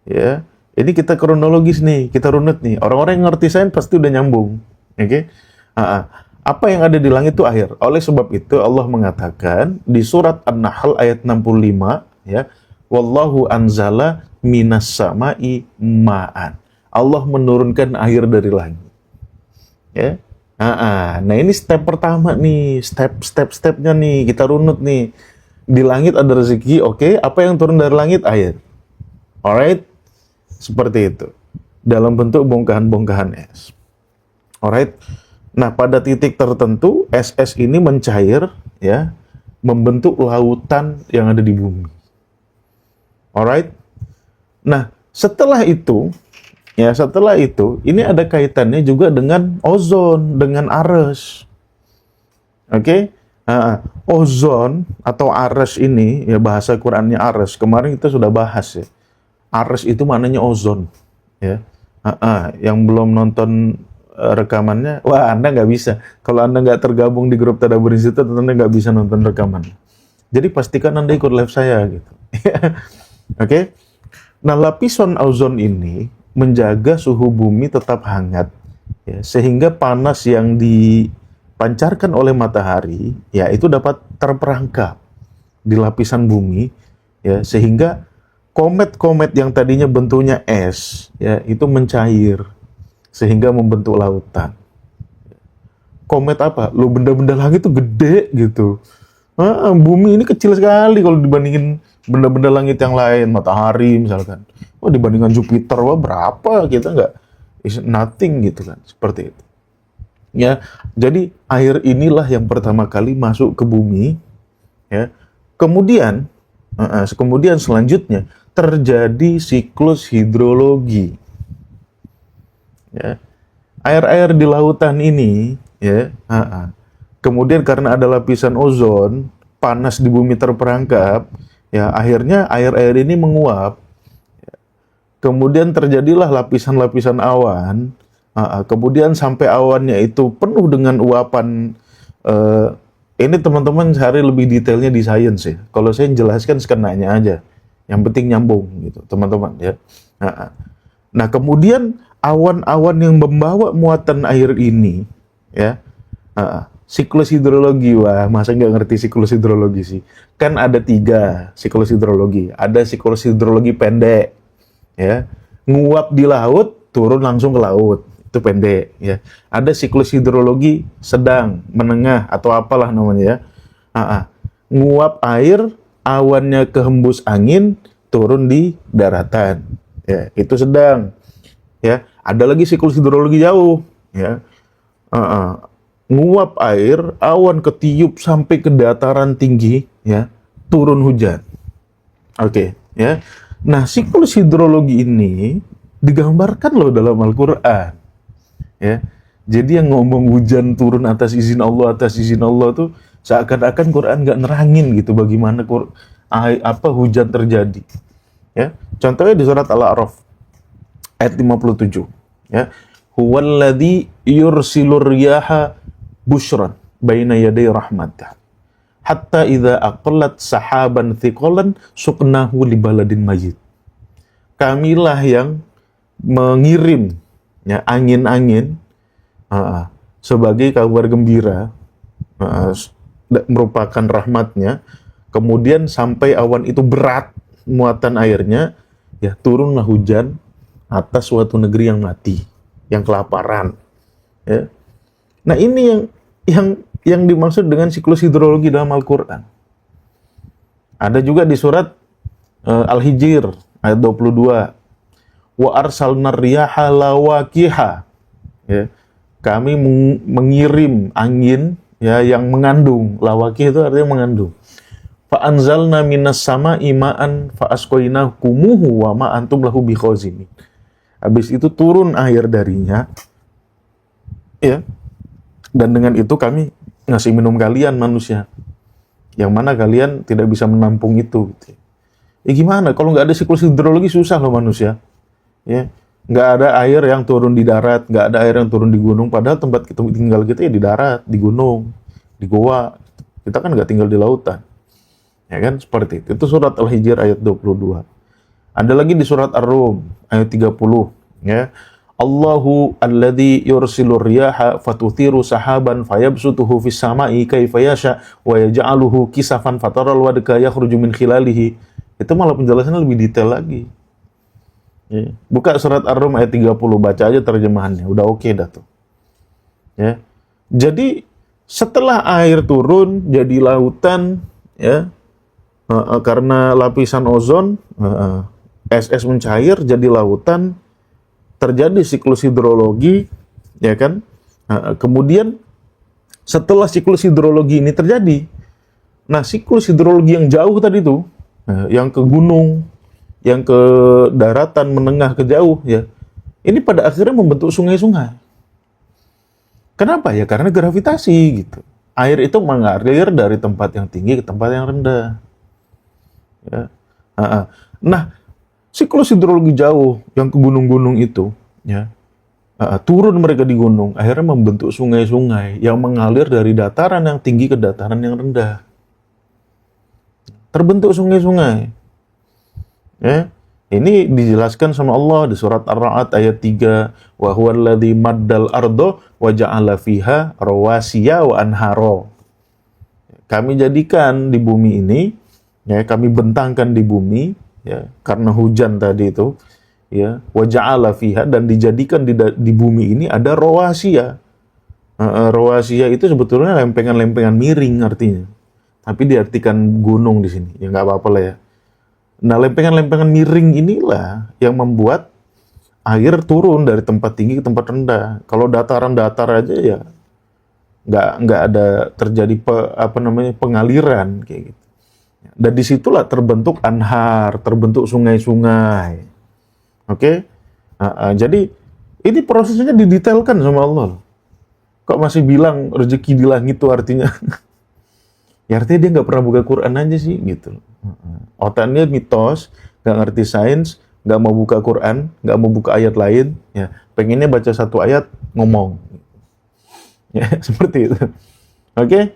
Ya, ini kita kronologis nih, kita runut nih. Orang-orang yang ngerti sains pasti udah nyambung. Oke? Apa yang ada di langit itu air. Oleh sebab itu Allah mengatakan di surat An-Nahl ayat 65, ya, wallahu anzala minas sama'i ma'an. Allah menurunkan air dari langit. Ya. Nah, ini step pertama nih, stepnya nih, kita runut nih. Di langit ada rezeki, oke. Apa yang turun dari langit? Air. Alright? Seperti itu. Dalam bentuk bongkahan-bongkahan es. Alright? Nah, pada titik tertentu, es-es ini mencair, ya, membentuk lautan yang ada di bumi. Alright? Nah, setelah itu, ini ada kaitannya juga dengan ozon, dengan Ares. Oke? Ozon atau Ares ini, ya bahasa Qur'annya Ares. Kemarin kita sudah bahas ya. Ares itu maknanya ozon, ya. Yang belum nonton rekamannya, wah Anda nggak bisa. Kalau Anda nggak tergabung di grup Tadabbur Institute, Anda nggak bisa nonton rekamannya. Jadi pastikan Anda ikut live saya gitu. Oke? Nah, lapisan ozon ini menjaga suhu bumi tetap hangat, ya, sehingga panas yang dipancarkan oleh matahari, ya, itu dapat terperangkap di lapisan bumi, ya, sehingga komet-komet yang tadinya bentuknya es, ya, itu mencair sehingga membentuk lautan. Komet apa? Lo benda-benda langit itu gede gitu. Bumi ini kecil sekali kalau dibandingin benda-benda langit yang lain, matahari misalkan. Wah, dibandingkan Jupiter, wah berapa, kita nggak, is nothing gitu kan, seperti itu. Ya, jadi air inilah yang pertama kali masuk ke bumi, ya. Kemudian selanjutnya terjadi siklus hidrologi. Ya. Air-air di lautan ini, ya, kemudian karena ada lapisan ozon, panas di bumi terperangkap, ya, akhirnya air-air ini menguap. Kemudian terjadilah lapisan-lapisan awan, kemudian sampai awannya itu penuh dengan uapan. Ini teman-teman cari lebih detailnya di sains ya. Kalau saya jelaskan skenanya aja, yang penting nyambung gitu, teman-teman ya. Nah, kemudian awan-awan yang membawa muatan air ini, ya, siklus hidrologi, wah masa nggak ngerti siklus hidrologi sih? Kan ada 3 siklus hidrologi. Ada siklus hidrologi pendek, ya, nguap di laut, turun langsung ke laut, itu pendek, ya. Ada siklus hidrologi sedang, menengah, atau apalah namanya, ya. Nguap air, awannya kehembus angin, turun di daratan, ya, itu sedang, ya. Ada lagi siklus hidrologi jauh, ya. Nguap air, awan ketiup sampai ke dataran tinggi, ya, turun hujan. Oke, ya. Nah, siklus hidrologi ini digambarkan loh dalam Al-Quran, ya. Jadi yang ngomong hujan turun atas izin Allah tuh seakan-akan Quran nggak nerangin gitu bagaimana hujan terjadi, ya. Contohnya di surat Al-A'raf ayat 57, ya. Huwallazi yursilur riyaha busyran baina yaday rahmatah hatta idza aqallat sahaban thiqalan suqnahu li baladin mayyit. Kamilah yang mengirim, ya, angin-angin sebagai kabar gembira, merupakan rahmatnya. Kemudian sampai awan itu berat muatan airnya, ya, turunlah hujan atas suatu negeri yang mati, yang kelaparan, ya. Nah, ini yang dimaksud dengan siklus hidrologi dalam Al-Quran. Ada juga di surat Al-Hijr ayat 22. Wa arsalna riyaha lawaqiha. Ya. Kami mengirim angin ya yang mengandung. Lawaqih itu artinya mengandung. Fa anzalna minas sama'i ma'an fa asqainakumuhu wa ma antum lahu bikhazinin. Habis itu turun air darinya. Ya. Dan dengan itu kami ngasih minum kalian manusia. Yang mana kalian tidak bisa menampung itu. Gitu. Ya gimana? Kalau nggak ada siklus hidrologi susah loh manusia. Ya, nggak ada air yang turun di darat, nggak ada air yang turun di gunung. Padahal tempat kita tinggal kita ya di darat, di gunung, di goa. Kita kan nggak tinggal di lautan. Ya kan? Seperti itu. Itu surat Al-Hijr ayat 22. Ada lagi di surat Ar-Rum ayat 30. Ya. Allahu alladzi yursilur riyaha fatuthiru sahaban fayabsutuhu fis sama'i kaifa yasha wa yaj'aluhu kisafan fataral wadqa yakhruju min khilalihi. Itu malah penjelasannya lebih detail lagi. Ya. Buka surat Ar-Rum ayat 30, baca aja terjemahannya, udah oke dah tuh. Ya. Jadi setelah air turun jadi lautan ya karena lapisan ozon es mencair jadi lautan, terjadi siklus hidrologi, ya kan? Kemudian setelah siklus hidrologi ini terjadi, nah siklus hidrologi yang jauh tadi tuh, yang ke gunung, yang ke daratan menengah ke jauh, ya, ini pada akhirnya membentuk sungai-sungai. Kenapa ya? Karena gravitasi gitu. Air itu mengalir dari tempat yang tinggi ke tempat yang rendah. Ya. Nah, siklus hidrologi jauh yang ke gunung-gunung itu, ya, turun mereka di gunung, akhirnya membentuk sungai-sungai yang mengalir dari dataran yang tinggi ke dataran yang rendah. Terbentuk sungai-sungai. Ya, ini dijelaskan sama Allah di surat Ar-Ra'd ayat 3, wa huwallazi maddal ardo wa ja'ala fiha rawasiya wa anharo. Kami jadikan di bumi ini, ya, kami bentangkan di bumi, ya, karena hujan tadi itu, ya, wa ja'ala fiha, dan dijadikan di bumi ini ada rawasiya. Rawasiya itu sebetulnya lempengan-lempengan miring artinya, tapi diartikan gunung di sini, ya nggak apa-apa lah ya. Nah, lempengan-lempengan miring inilah yang membuat air turun dari tempat tinggi ke tempat rendah. Kalau dataran datar aja ya nggak ada terjadi pengaliran kayak gitu. Dan disitulah terbentuk anhar, terbentuk sungai-sungai. Oke? Jadi ini prosesnya didetailkan sama Allah. Kok masih bilang rezeki di langit itu artinya? Ya artinya dia nggak pernah buka Quran aja sih gitu. Otaknya mitos, nggak ngerti sains, nggak mau buka Quran, nggak mau buka ayat lain, ya pengennya baca satu ayat ngomong, ya seperti itu. Oke?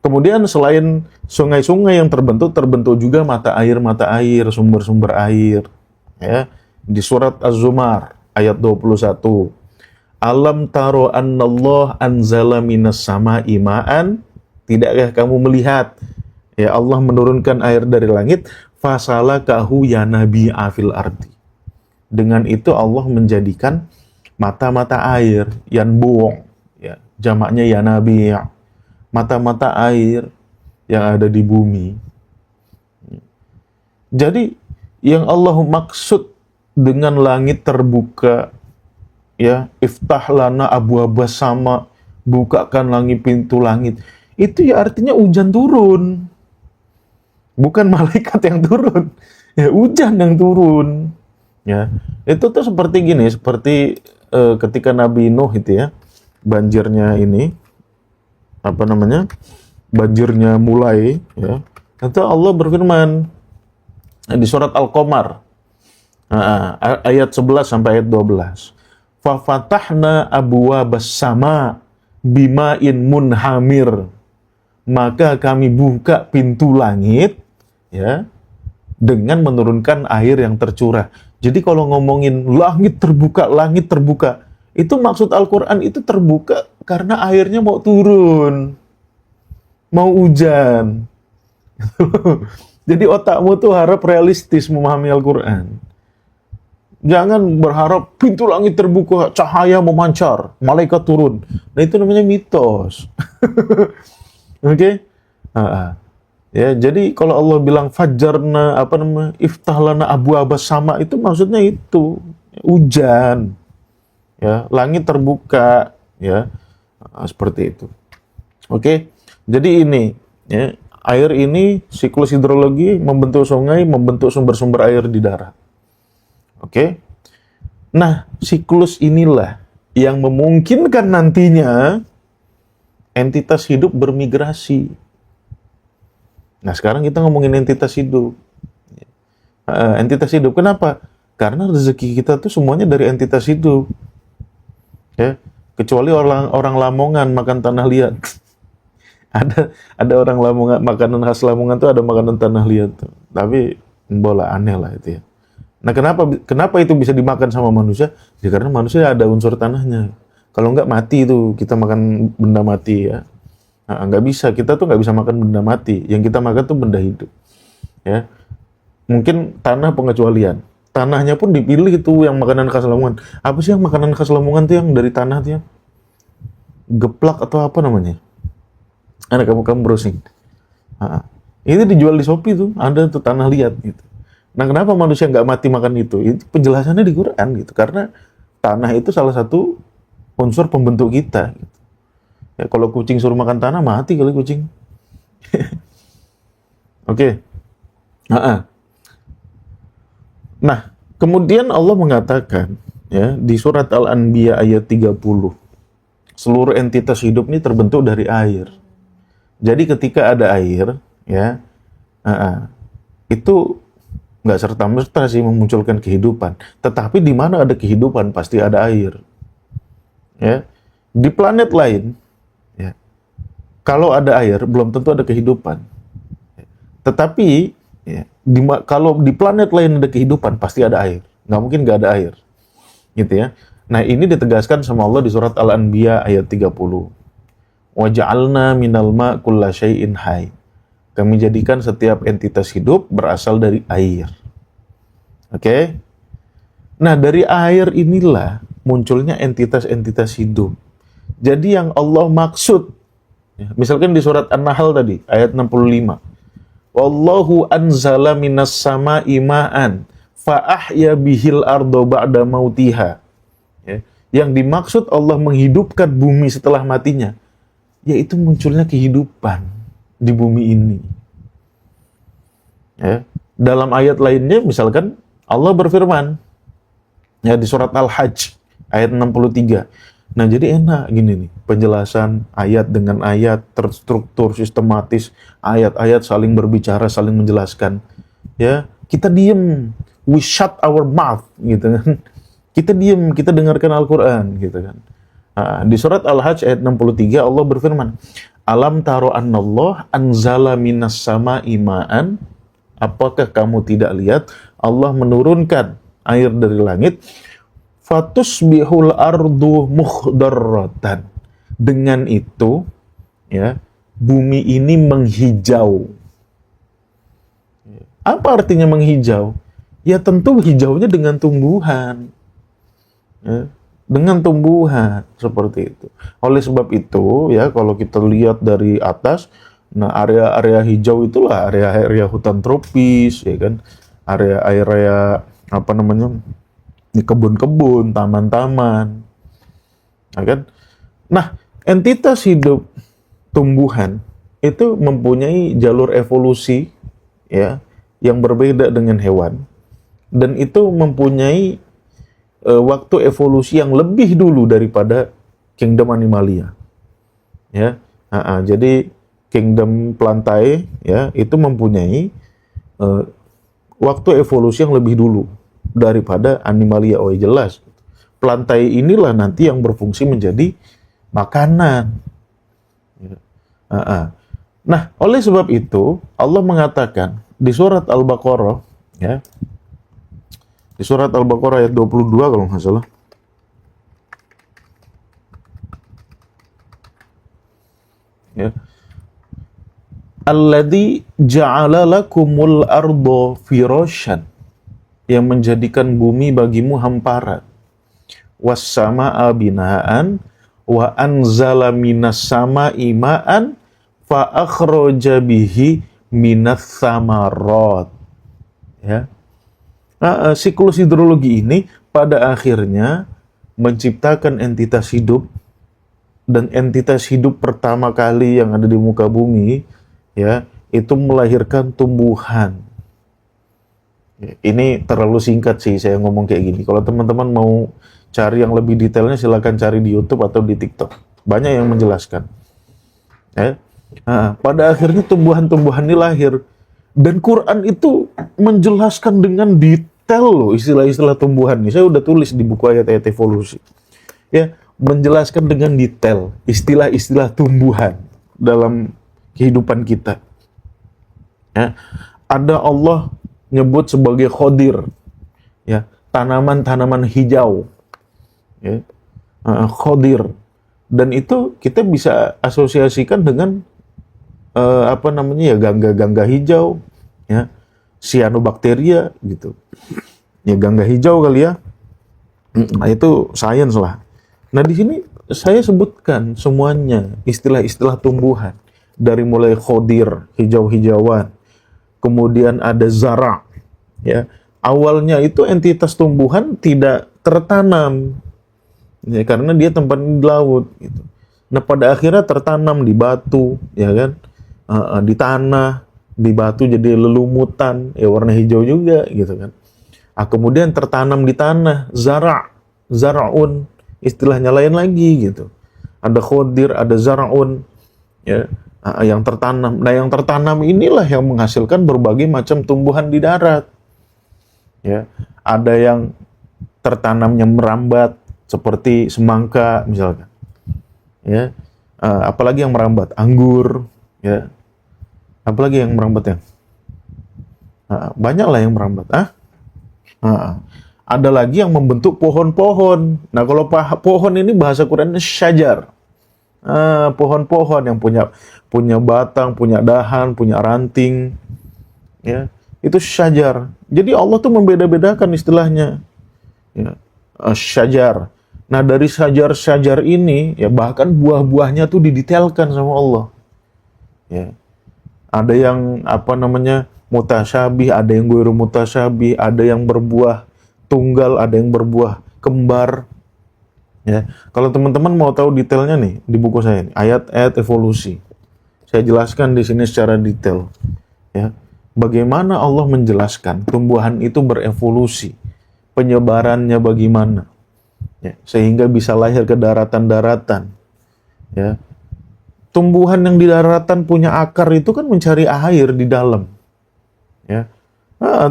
Kemudian selain sungai-sungai yang terbentuk juga mata air, sumber-sumber air. Ya, di surat Az-Zumar ayat 21. Alam taro annallah anzala minas sama'i ma'an. Tidakkah kamu melihat, ya, Allah menurunkan air dari langit, fasalakahu yanabi'a fil ardi. Dengan itu Allah menjadikan mata-mata air yang buong, ya, jamaknya yanabi', mata-mata air yang ada di bumi. Jadi yang Allah maksud dengan langit terbuka, ya, iftah lana abwaabas sama, bukakan langit, pintu langit, itu ya artinya hujan turun, bukan malaikat yang turun, ya hujan yang turun. Ya, itu tuh seperti gini, seperti ketika Nabi Nuh itu, ya, banjirnya ini banjirnya mulai, ya, itu Allah berfirman di surat Al-Qamar ayat 11 sampai ayat 12. Fa fatahna abwaabas sama bima'in munhamir. Maka kami buka pintu langit, ya, dengan menurunkan air yang tercurah. Jadi kalau ngomongin langit terbuka, itu maksud Al-Quran itu terbuka karena airnya mau turun, mau hujan. Jadi otakmu tuh harap realistis memahami Al-Quran. Jangan berharap pintu langit terbuka, cahaya memancar, malaikat turun. Nah itu namanya mitos. Oke? Ya, jadi kalau Allah bilang fajarna iftahlana abu abas sama itu maksudnya itu hujan. Ya, langit terbuka, ya. Seperti itu. Oke? Jadi ini, ya, air ini siklus hidrologi membentuk sungai, membentuk sumber-sumber air di darat. Oke? Nah, siklus inilah yang memungkinkan nantinya entitas hidup bermigrasi. Nah, sekarang kita ngomongin entitas hidup. Entitas hidup, kenapa? Karena rezeki kita tuh semuanya dari entitas hidup. Ya, kecuali orang Lamongan makan tanah liat. ada orang Lamongan, makanan khas Lamongan tuh ada makanan tanah liat tuh. Tapi bola aneh lah itu ya. Nah, kenapa itu bisa dimakan sama manusia? Ya karena manusia ada unsur tanahnya. Kalau nggak mati itu kita makan benda mati ya. Nah, nggak bisa, kita tuh nggak bisa makan benda mati. Yang kita makan tuh benda hidup. Ya, mungkin tanah pengecualian. Tanahnya pun dipilih itu yang makanan khas Lamongan. Apa sih yang makanan khas Lamongan tuh yang dari tanah tuh ya? Geplak atau apa namanya? Ada kamu browsing. Itu dijual di Shopee tuh, ada tuh tanah liat gitu. Nah, kenapa manusia nggak mati makan itu? Itu penjelasannya di Quran gitu. Karena tanah itu salah satu unsur pembentuk kita. Gitu. Ya, kalau kucing suruh makan tanah, mati kali kucing. Oke. Nah, kemudian Allah mengatakan, ya, di surat Al-Anbiya ayat 30, seluruh entitas hidup ini terbentuk dari air. Jadi ketika ada air, ya, itu nggak serta-merta sih memunculkan kehidupan. Tetapi di mana ada kehidupan, pasti ada air. Ya. Di planet lain, ya, kalau ada air, belum tentu ada kehidupan. Tetapi, ya, kalau di planet lain ada kehidupan, pasti ada air. Nggak mungkin nggak ada air. Gitu ya. Nah, ini ditegaskan sama Allah di surat Al-Anbiya ayat 30. وَجَعَلْنَا مِنَ الْمَاءِ كُلَّ شَيْءٍ حَيٍّ. Kami jadikan setiap entitas hidup berasal dari air. Oke? Nah, dari air inilah munculnya entitas-entitas hidup. Jadi yang Allah maksud, ya, misalkan di surat An-Nahl tadi, ayat 65. Wallahu anzala minas sama'i ma'an fa'ahya bihil ardo ba'da mautiha. Ya. Yang dimaksud Allah menghidupkan bumi setelah matinya, yaitu munculnya kehidupan di bumi ini. Ya. Dalam ayat lainnya, misalkan Allah berfirman, ya, di surat Al-Hajj ayat 63. Nah, jadi enak gini nih, penjelasan ayat dengan ayat terstruktur, sistematis, ayat-ayat saling berbicara, saling menjelaskan. Ya, kita diem, we shut our mouth, gitu kan. Kita diem, kita dengarkan Al-Quran, gitu kan. Di surat Al-Hajj ayat 63 Allah berfirman, Alam taro annallah anzala minas sama'i ma'an. Apakah kamu tidak lihat Allah menurunkan air dari langit? Fatusbihul ardu mukhdarratan. Dengan itu, ya, bumi ini menghijau. Apa artinya menghijau? Ya tentu hijaunya dengan tumbuhan. Ya, dengan tumbuhan seperti itu. Oleh sebab itu, ya, kalau kita lihat dari atas, nah area-area hijau itulah area-area hutan tropis, ya kan? Area-area apa namanya? Di kebun-kebun, taman-taman, ya kan? Nah, entitas hidup tumbuhan itu mempunyai jalur evolusi, ya, yang berbeda dengan hewan, dan itu mempunyai waktu evolusi yang lebih dulu daripada kingdom animalia, ya. Jadi kingdom plantae, ya, itu mempunyai waktu evolusi yang lebih dulu daripada animalia. Oh, jelas. Plantae inilah nanti yang berfungsi menjadi makanan. Nah, oleh sebab itu Allah mengatakan di surat Al-Baqarah, ya, di surat Al-Baqarah ayat 22 kalau nggak salah, ya, Alladzi ja'ala lakumul ardo firasyan. yang menjadikan bumi bagimu hamparan. Was samaa binaan wa anzala minas sama'i ma'an fa akhraja bihi minas samarot. Ya. Siklus hidrologi ini pada akhirnya menciptakan entitas hidup, dan entitas hidup pertama kali yang ada di muka bumi, ya, itu melahirkan tumbuhan. Ini terlalu singkat sih saya ngomong kayak gini. Kalau teman-teman mau cari yang lebih detailnya, silakan cari di YouTube atau di TikTok. Banyak yang menjelaskan. Ya. Pada akhirnya tumbuhan-tumbuhan ini lahir. Dan Quran itu menjelaskan dengan detail loh istilah-istilah tumbuhan ini. Saya udah tulis di buku ayat-ayat evolusi. Ya, menjelaskan dengan detail istilah-istilah tumbuhan dalam kehidupan kita. Ya. Ada Allah nyebut sebagai khodir, ya, tanaman-tanaman hijau, ya, khodir, dan itu kita bisa asosiasikan dengan gangga-gangga hijau, ya, cyanobacteria gitu, ya, gangga hijau kali ya. Nah, itu sains lah. Nah, di sini saya sebutkan semuanya istilah-istilah tumbuhan, dari mulai khodir, hijau-hijauan, kemudian ada zara, ya. Awalnya itu entitas tumbuhan tidak tertanam, ya, karena dia tempatnya di laut gitu. Nah, pada akhirnya tertanam di batu, ya kan, di tanah, di batu jadi lelumutan, ya, warna hijau juga gitu kan. Kemudian tertanam di tanah, zara'un, istilahnya lain lagi gitu. Ada khodir, ada zara'un, ya, yang tertanam. Nah, yang tertanam inilah yang menghasilkan berbagai macam tumbuhan di darat. Ya, ada yang tertanamnya merambat seperti semangka misalkan. Ya, apalagi yang merambat, anggur, ya. Apalagi yang merambat ya? Banyak lah yang merambat. Ada lagi yang membentuk pohon-pohon. Nah, kalau pohon ini bahasa Qurannya syajar. Pohon-pohon yang punya batang, punya dahan, punya ranting, ya, itu syajar. Jadi Allah tuh membeda-bedakan istilahnya, ya, syajar. Nah, dari syajar-syajar ini, ya, bahkan buah-buahnya tuh didetailkan sama Allah, ya. Ada yang mutasyabih, ada yang ghairu mutasyabih, ada yang berbuah tunggal, ada yang berbuah kembar. Ya, kalau teman-teman mau tahu detailnya nih di buku saya ini, ayat-ayat evolusi. Saya jelaskan di sini secara detail, ya. Bagaimana Allah menjelaskan tumbuhan itu berevolusi, penyebarannya bagaimana, ya, sehingga bisa lahir ke daratan-daratan, ya. Tumbuhan yang di daratan punya akar itu kan mencari air di dalam, ya.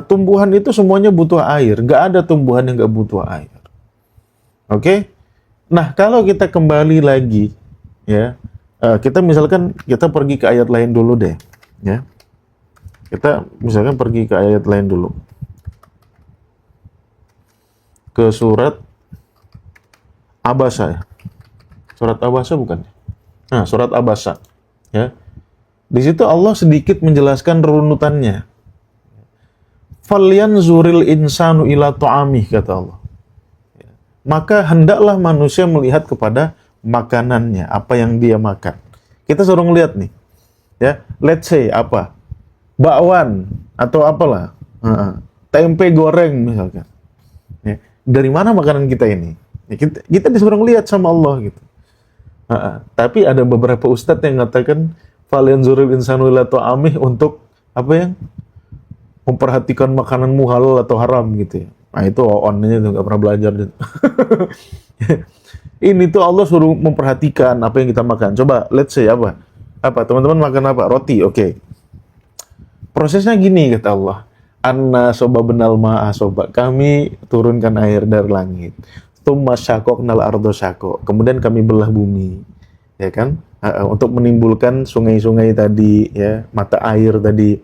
Tumbuhan itu semuanya butuh air, nggak ada tumbuhan yang nggak butuh air. Oke? Nah, kalau kita kembali lagi, ya, kita misalkan kita pergi ke ayat lain dulu deh, ya. Kita misalkan pergi ke ayat lain dulu, ke surat Abasa, ya. Surat Abasa bukan? Nah, surat Abasa, ya. Di situ Allah sedikit menjelaskan runutannya. Falyanzuril insanu ila ta'amih, kata Allah. Maka hendaklah manusia melihat kepada makanannya, apa yang dia makan. Kita suruh ngeliat nih, ya. Let's say apa? Bakwan atau apalah, tempe goreng misalkan. Ya. Dari mana makanan kita ini? Ya, kita disuruh ngeliat sama Allah gitu. Tapi ada beberapa ustadz yang mengatakan falyanzuril insanu ila ta'amih untuk apa yang memperhatikan makananmu halal atau haram gitu ya. Nah, itu on-nya tuh nggak pernah belajar gitu. Ini tuh Allah suruh memperhatikan apa yang kita makan. Coba let's say apa teman-teman makan apa? Roti, oke. Prosesnya gini kata Allah, anna soba benal ma'a soba, kami turunkan air dari langit. Tumma syakoknal ardo syakok, kemudian kami belah bumi, ya kan, untuk menimbulkan sungai-sungai tadi, ya, mata air tadi.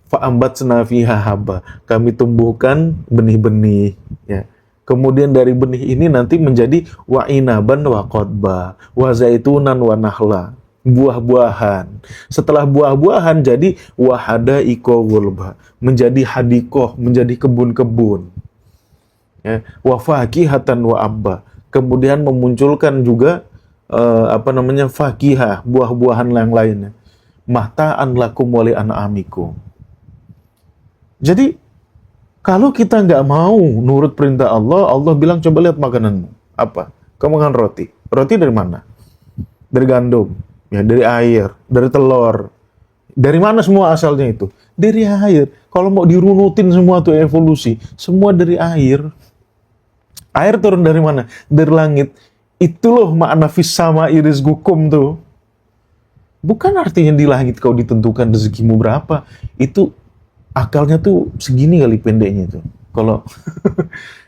Fa'ambatsna fiha habba, kami tumbuhkan benih-benih, ya. Kemudian dari benih ini nanti menjadi wa inaban wa qodba, wa zaitunan wa nahla. buah-buahan. Setelah buah-buahan jadi wahadaiko gulba, menjadi hadikoh, menjadi kebun-kebun. Ya, wa fakihatan wa abba. Kemudian memunculkan juga fakihah, buah-buahan yang lainnya. Mahta'an lakum wa li an'amikum. Jadi kalau kita nggak mau nurut perintah Allah, Allah bilang coba lihat makananmu. Apa? Kamu makan roti. Roti dari mana? Dari gandum, ya, dari air, dari telur. Dari mana semua asalnya itu? Dari air. Kalau mau dirunutin semua tuh evolusi, semua dari air. Air turun dari mana? Dari langit. Itu loh makna fis sama iris gukum tuh. Bukan artinya di langit kau ditentukan rezekimu berapa. Itu akalnya tuh segini kali pendeknya tuh. Kalau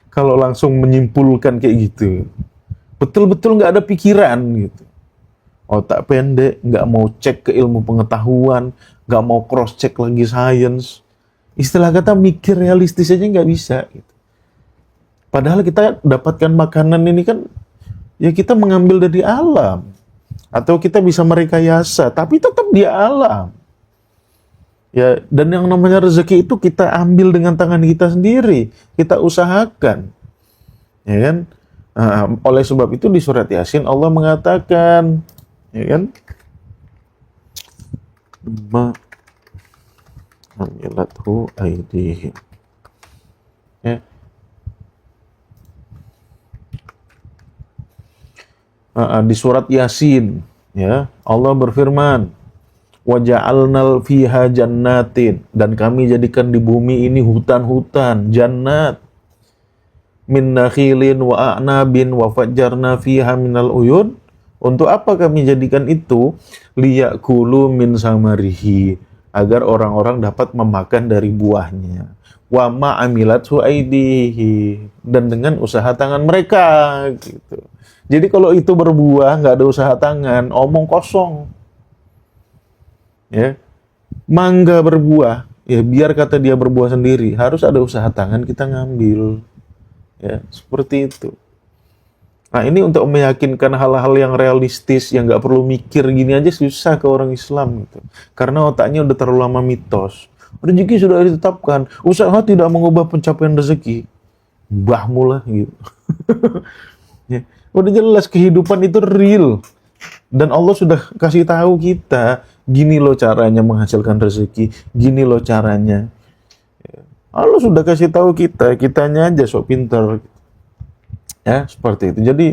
kalau langsung menyimpulkan kayak gitu. Betul-betul nggak ada pikiran gitu. Otak pendek, nggak mau cek ke ilmu pengetahuan, nggak mau cross check lagi science. Istilah kata mikir realistis aja nggak bisa gitu. Padahal kita dapatkan makanan ini kan ya kita mengambil dari alam. Atau kita bisa merekayasa, tapi tetap di alam. Ya, dan yang namanya rezeki itu kita ambil dengan tangan kita sendiri, kita usahakan. Ya kan? Oleh sebab itu di surat Yasin Allah mengatakan, ya kan? Ma amilathu aidihim. Ya. Di surat Yasin, ya, Allah berfirman, wa ja'alnal fiha jannatin, dan kami jadikan di bumi ini hutan-hutan, jannat, min nakhilin wa a'nabin wa fajjarna fiha minal uyun. Untuk apa kami jadikan itu? Liya'kulu min samarihi, agar orang-orang dapat memakan dari buahnya. Wa ma amilathu aidihi, dan dengan usaha tangan mereka gitu. Jadi kalau itu berbuah, nggak ada usaha tangan, omong kosong. Ya, mangga berbuah, ya biar kata dia berbuah sendiri, harus ada usaha tangan kita ngambil. Ya, seperti itu. Nah, ini untuk meyakinkan hal-hal yang realistis, yang nggak perlu mikir gini aja susah ke orang Islam gitu. Karena otaknya udah terlalu lama mitos. Rezeki sudah ditetapkan, usaha tidak mengubah pencapaian rezeki. Bahmu lah gitu. Ya. Udah jelas kehidupan itu real. Dan Allah sudah kasih tahu kita, gini loh caranya menghasilkan rezeki, gini loh caranya. Allah sudah kasih tahu kita, kitanya aja sok pinter. Ya, seperti itu. Jadi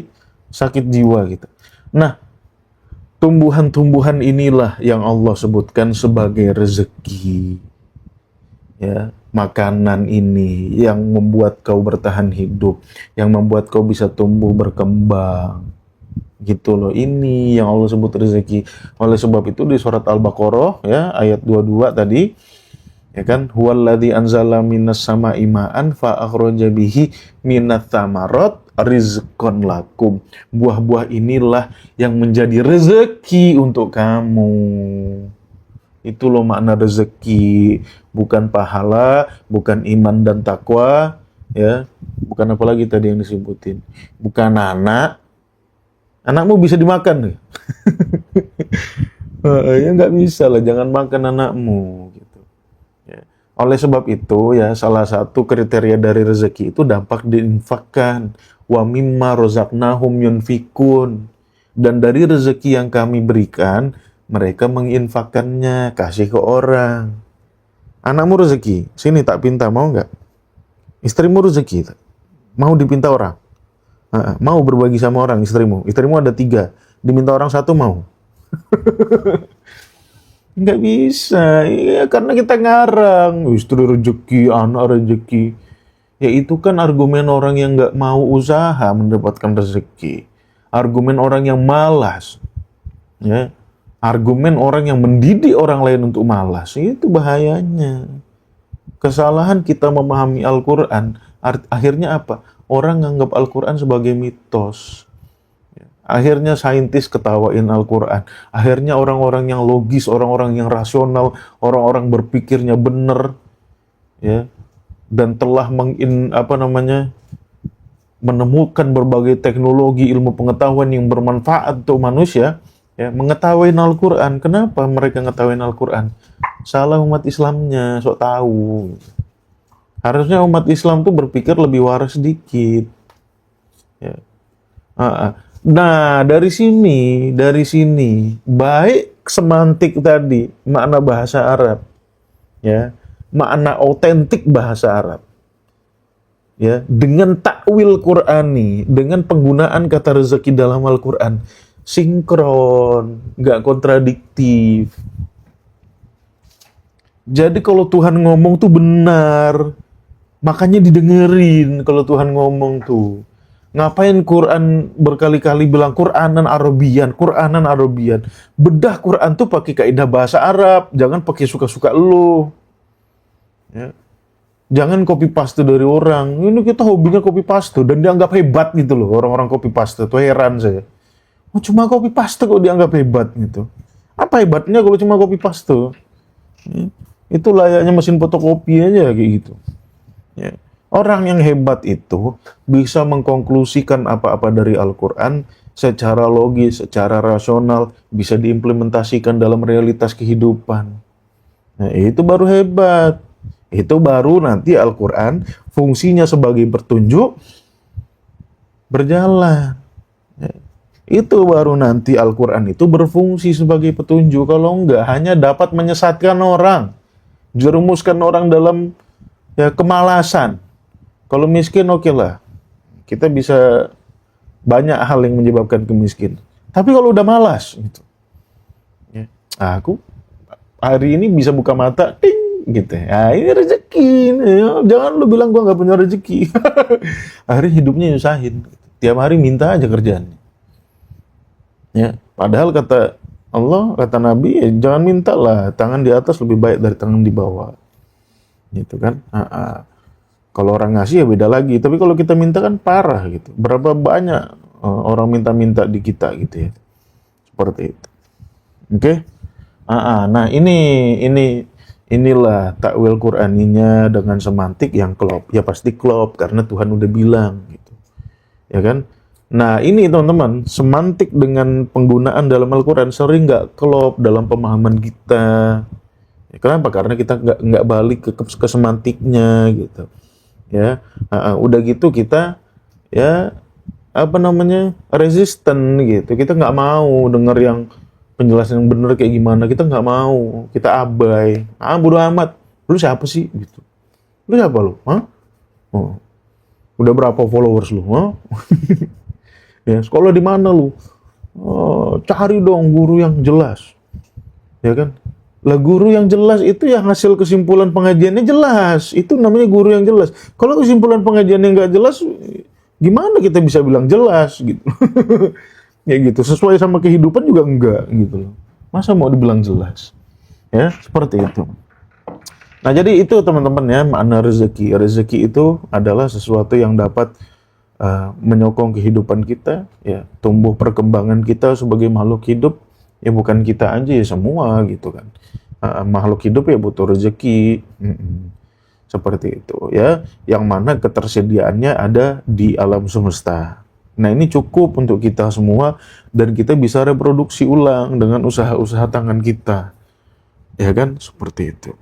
sakit jiwa kita. Nah, tumbuhan-tumbuhan inilah yang Allah sebutkan sebagai rezeki. Ya, makanan ini yang membuat kau bertahan hidup, yang membuat kau bisa tumbuh berkembang. Gitu loh, ini yang Allah sebut rezeki. Oleh sebab itu di surat Al-Baqarah ya ayat 22 tadi, ya kan, huwallazi anzala minas sama'i ma'an fa akhraja bihi minats tsamarat rizqan lakum. Buah-buah inilah yang menjadi rezeki untuk kamu. Itu loh makna rezeki, bukan pahala, bukan iman dan takwa, ya, bukan apa lagi tadi yang disebutin, bukan anak. Anakmu bisa dimakan nih. Ya nggak bisa lah, jangan makan anakmu gitu. Ya. Oleh sebab itu ya salah satu kriteria dari rezeki itu dampak diinfakkan. Wa mimma rozaqnahum yunfikun. Dan dari rezeki yang kami berikan, mereka menginfakkannya, kasih ke orang. Anakmu rezeki, sini tak pinta, mau nggak? Istrimu rezeki, mau dipinta orang? Mau berbagi sama orang istrimu? Istrimu ada 3, diminta orang 1 mau? Nggak bisa, ya karena kita ngarang, istri rezeki, anak rezeki. Ya itu kan argumen orang yang nggak mau usaha mendapatkan rezeki. Argumen orang yang malas. Ya. Argumen orang yang mendidik orang lain untuk malas, itu bahayanya. Kesalahan kita memahami Al-Quran, akhirnya apa? Orang nganggap Al-Quran sebagai mitos. Akhirnya saintis ketawain Al-Quran. Akhirnya orang-orang yang logis, orang-orang yang rasional, orang-orang berpikirnya benar, ya, dan telah menemukan berbagai teknologi ilmu pengetahuan yang bermanfaat untuk manusia, Ya, mengetahui Al-Quran. Kenapa mereka ngetahui Al-Quran? Salah umat Islamnya, sok tahu. Harusnya umat Islam tuh berpikir lebih waras sedikit. Ya. Nah, dari sini, baik semantik tadi, makna bahasa Arab, ya, makna otentik bahasa Arab, ya, dengan takwil Qur'ani, dengan penggunaan kata rezeki dalam Al-Quran, sinkron, nggak kontradiktif. Jadi kalau Tuhan ngomong tuh benar, makanya didengerin kalau Tuhan ngomong tuh. Ngapain Quran berkali-kali bilang Quranan Arabian, Quranan Arabian. Bedah Quran tuh pakai kaidah bahasa Arab, jangan pakai suka-suka lu. Ya. Jangan copy paste dari orang. Ini kita hobinya copy paste dan dianggap hebat gitu loh, orang-orang copy paste tuh, heran saya. Oh, cuma copy paste kok dianggap hebat gitu. Apa hebatnya kalau cuma copy paste? Ya. Itu layaknya mesin fotokopi aja kayak gitu. Ya. Orang yang hebat itu bisa mengkonklusikan apa-apa dari Al-Quran secara logis, secara rasional, bisa diimplementasikan dalam realitas kehidupan. Nah, itu baru hebat. Itu baru nanti Al-Quran fungsinya sebagai petunjuk berjalan. Ya. Itu baru nanti Al-Quran itu berfungsi sebagai petunjuk. Kalau enggak, hanya dapat menyesatkan orang, jerumuskan orang dalam kemalasan. Kalau miskin oke lah, kita bisa banyak hal yang menyebabkan kemiskinan. Tapi kalau udah malas, gitu, ya, aku hari ini bisa buka mata, ting, gitu. Nah, ini rezeki. Ya. Jangan lu bilang gua nggak punya rezeki. Akhirnya hidupnya nyusahin. Tiap hari minta aja kerjaannya. Ya, padahal kata Allah, kata Nabi, ya, jangan minta lah. Tangan di atas lebih baik dari tangan di bawah. Gitu kan? Kalau orang ngasih ya beda lagi, tapi kalau kita minta kan parah gitu. Berapa banyak orang minta-minta di kita gitu ya. Seperti itu. Oke? Nah, inilah takwil Qur'aninya dengan semantik yang klop. Ya pasti klop karena Tuhan udah bilang gitu. Ya kan? Nah, ini teman-teman, semantik dengan penggunaan dalam Al-Qur'an sering nggak klop dalam pemahaman kita. Ya, kenapa? Karena kita nggak balik ke semantiknya gitu. Ya, udah gitu kita ya resisten gitu. Kita nggak mau denger yang penjelasan yang bener kayak gimana. Kita nggak mau, kita abai. Bodo amat. Lu siapa sih gitu? Lu siapa lu? Oh, udah berapa followers lu? Ya, sekolah di mana lu? Oh, cari dong guru yang jelas. Ya kan? Lah guru yang jelas itu yang hasil kesimpulan pengajiannya jelas. Itu namanya guru yang jelas. Kalau kesimpulan pengajiannya nggak jelas, gimana kita bisa bilang jelas gitu? Ya gitu. Sesuai sama kehidupan juga enggak gitu loh. Masa mau dibilang jelas? Ya, seperti itu. Nah, jadi itu teman-teman ya, makna rezeki. Rezeki itu adalah sesuatu yang dapat menyokong kehidupan kita, ya, tumbuh perkembangan kita sebagai makhluk hidup. Ya bukan kita aja ya, semua gitu kan. Makhluk hidup ya butuh rezeki. Seperti itu ya, yang mana ketersediaannya ada di alam semesta. Nah, ini cukup untuk kita semua dan kita bisa reproduksi ulang dengan usaha-usaha tangan kita. Ya kan? Seperti itu.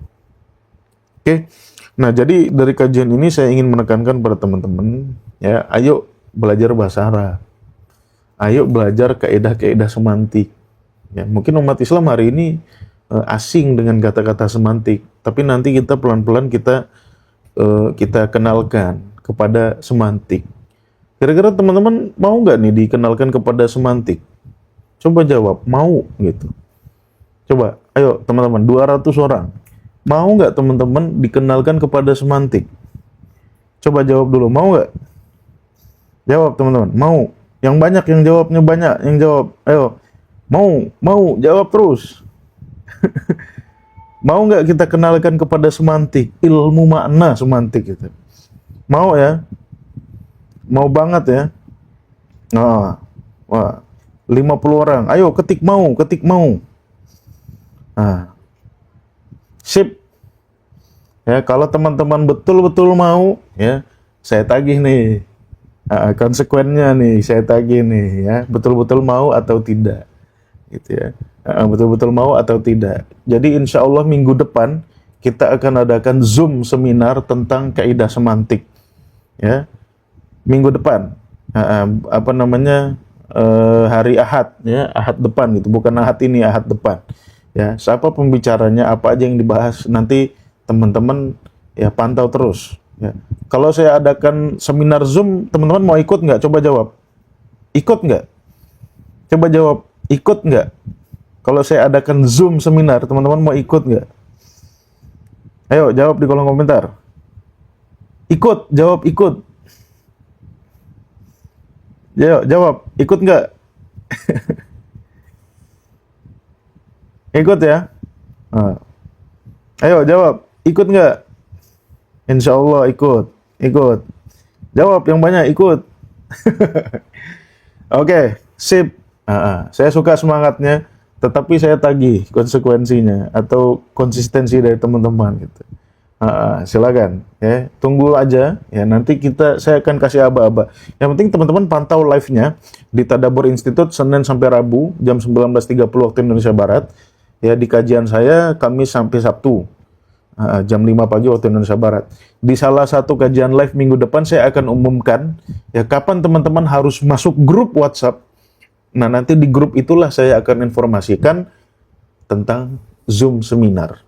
Oke. Nah, jadi dari kajian ini saya ingin menekankan pada teman-teman, ya, ayo belajar bahasa Arab. Ayo belajar kaidah-kaidah semantik. Ya, mungkin umat Islam hari ini asing dengan kata-kata semantik, tapi nanti kita pelan-pelan kita kenalkan kepada semantik. Kira-kira teman-teman mau nggak nih dikenalkan kepada semantik? Coba jawab, mau gitu. Coba, ayo teman-teman, 200 orang. Mau nggak teman-teman dikenalkan kepada semantik? Coba jawab dulu, mau nggak? Jawab teman-teman, mau. Yang banyak yang jawabnya banyak, yang jawab, ayo. Mau, jawab terus. Mau nggak kita kenalkan kepada semantik, ilmu makna semantik gitu? Mau ya? Mau banget ya? Nah, wah, 50 orang. Ayo ketik mau. Nah, sip. Ya, kalau teman-teman betul-betul mau, ya, saya tagih nih. Konsekuennya nih, saya tagih nih, ya, betul-betul mau atau tidak. gitu ya. Betul-betul mau atau tidak. Jadi insya Allah minggu depan kita akan adakan Zoom seminar tentang kaidah semantik, ya. Minggu depan, apa namanya, hari Ahad, ya, Ahad depan gitu, bukan Ahad ini, Ahad depan. Ya, siapa pembicaranya, apa aja yang dibahas, nanti teman-teman ya pantau terus. Ya. Kalau saya adakan seminar Zoom, teman-teman mau ikut nggak? Coba jawab. Ikut nggak? Coba jawab. Ikut nggak? Kalau saya adakan Zoom seminar, teman-teman mau ikut nggak? Ayo jawab di kolom komentar. Ikut, jawab ikut. Jawab, ikut nggak? Ikut ya. Nah, ayo jawab, ikut nggak? Insya Allah ikut, ikut. Jawab yang banyak, ikut. Oke, sip. Saya suka semangatnya, tetapi saya tagih konsekuensinya atau konsistensi dari teman-teman gitu. Silakan ya, tunggu aja ya, nanti saya akan kasih aba-aba. Yang penting teman-teman pantau live-nya di Tadabbur Institute Senin sampai Rabu jam 19.30 waktu Indonesia Barat. Ya, di kajian saya Kamis sampai Sabtu jam 5 pagi waktu Indonesia Barat. Di salah satu kajian live minggu depan saya akan umumkan ya kapan teman-teman harus masuk grup WhatsApp. Nah, nanti di grup itulah saya akan informasikan tentang Zoom seminar.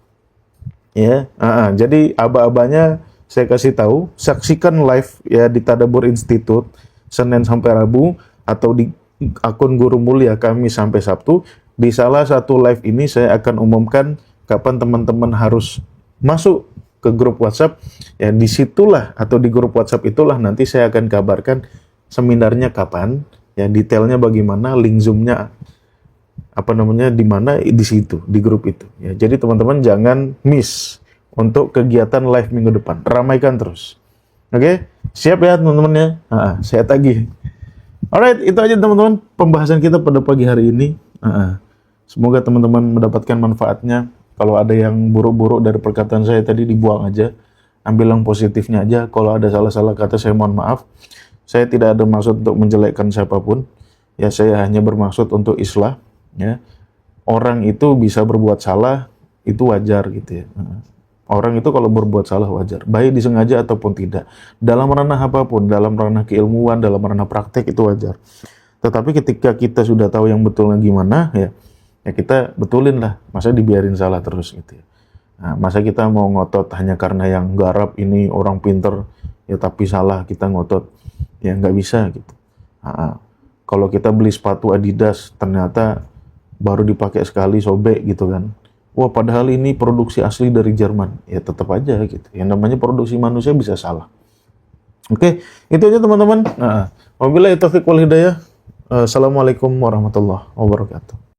Ya, jadi aba-abanya saya kasih tahu, saksikan live ya di Tadabbur Institute Senin sampai Rabu atau di akun Guru Mulia Kamis sampai Sabtu. Di salah satu live ini saya akan umumkan kapan teman-teman harus masuk ke grup WhatsApp. Ya, disitulah atau di grup WhatsApp itulah nanti saya akan kabarkan seminarnya kapan, ya detailnya bagaimana, link Zoom-nya apa namanya di mana, di situ di grup itu ya. Jadi teman-teman jangan miss untuk kegiatan live minggu depan, ramaikan terus. Oke, siap ya teman-teman ya. Saya tagih. Alright, itu aja teman-teman pembahasan kita pada pagi hari ini. Semoga teman-teman mendapatkan manfaatnya. Kalau ada yang buruk-buruk dari perkataan saya tadi, dibuang aja, ambil yang positifnya aja. Kalau ada salah-salah kata, saya mohon maaf. Saya tidak ada maksud untuk menjelekkan siapapun ya, saya hanya bermaksud untuk islah. Ya, orang itu bisa berbuat salah, itu wajar gitu ya. Orang itu kalau berbuat salah wajar, baik disengaja ataupun tidak. Dalam ranah apapun, dalam ranah keilmuan, dalam ranah praktek itu wajar. Tetapi ketika kita sudah tahu yang betulnya gimana, ya kita betulin lah. Masa dibiarin salah terus gitu ya. Nah, masa kita mau ngotot hanya karena yang garap ini orang pinter, ya tapi salah kita ngotot, ya nggak bisa gitu. Kalau kita beli sepatu Adidas, ternyata baru dipakai sekali sobek gitu kan. Wah, padahal ini produksi asli dari Jerman. Ya tetap aja gitu. Yang namanya produksi manusia bisa salah. Oke, itu aja teman-teman. Wabillahi taufiq wal hidayah. Assalamualaikum warahmatullahi wabarakatuh.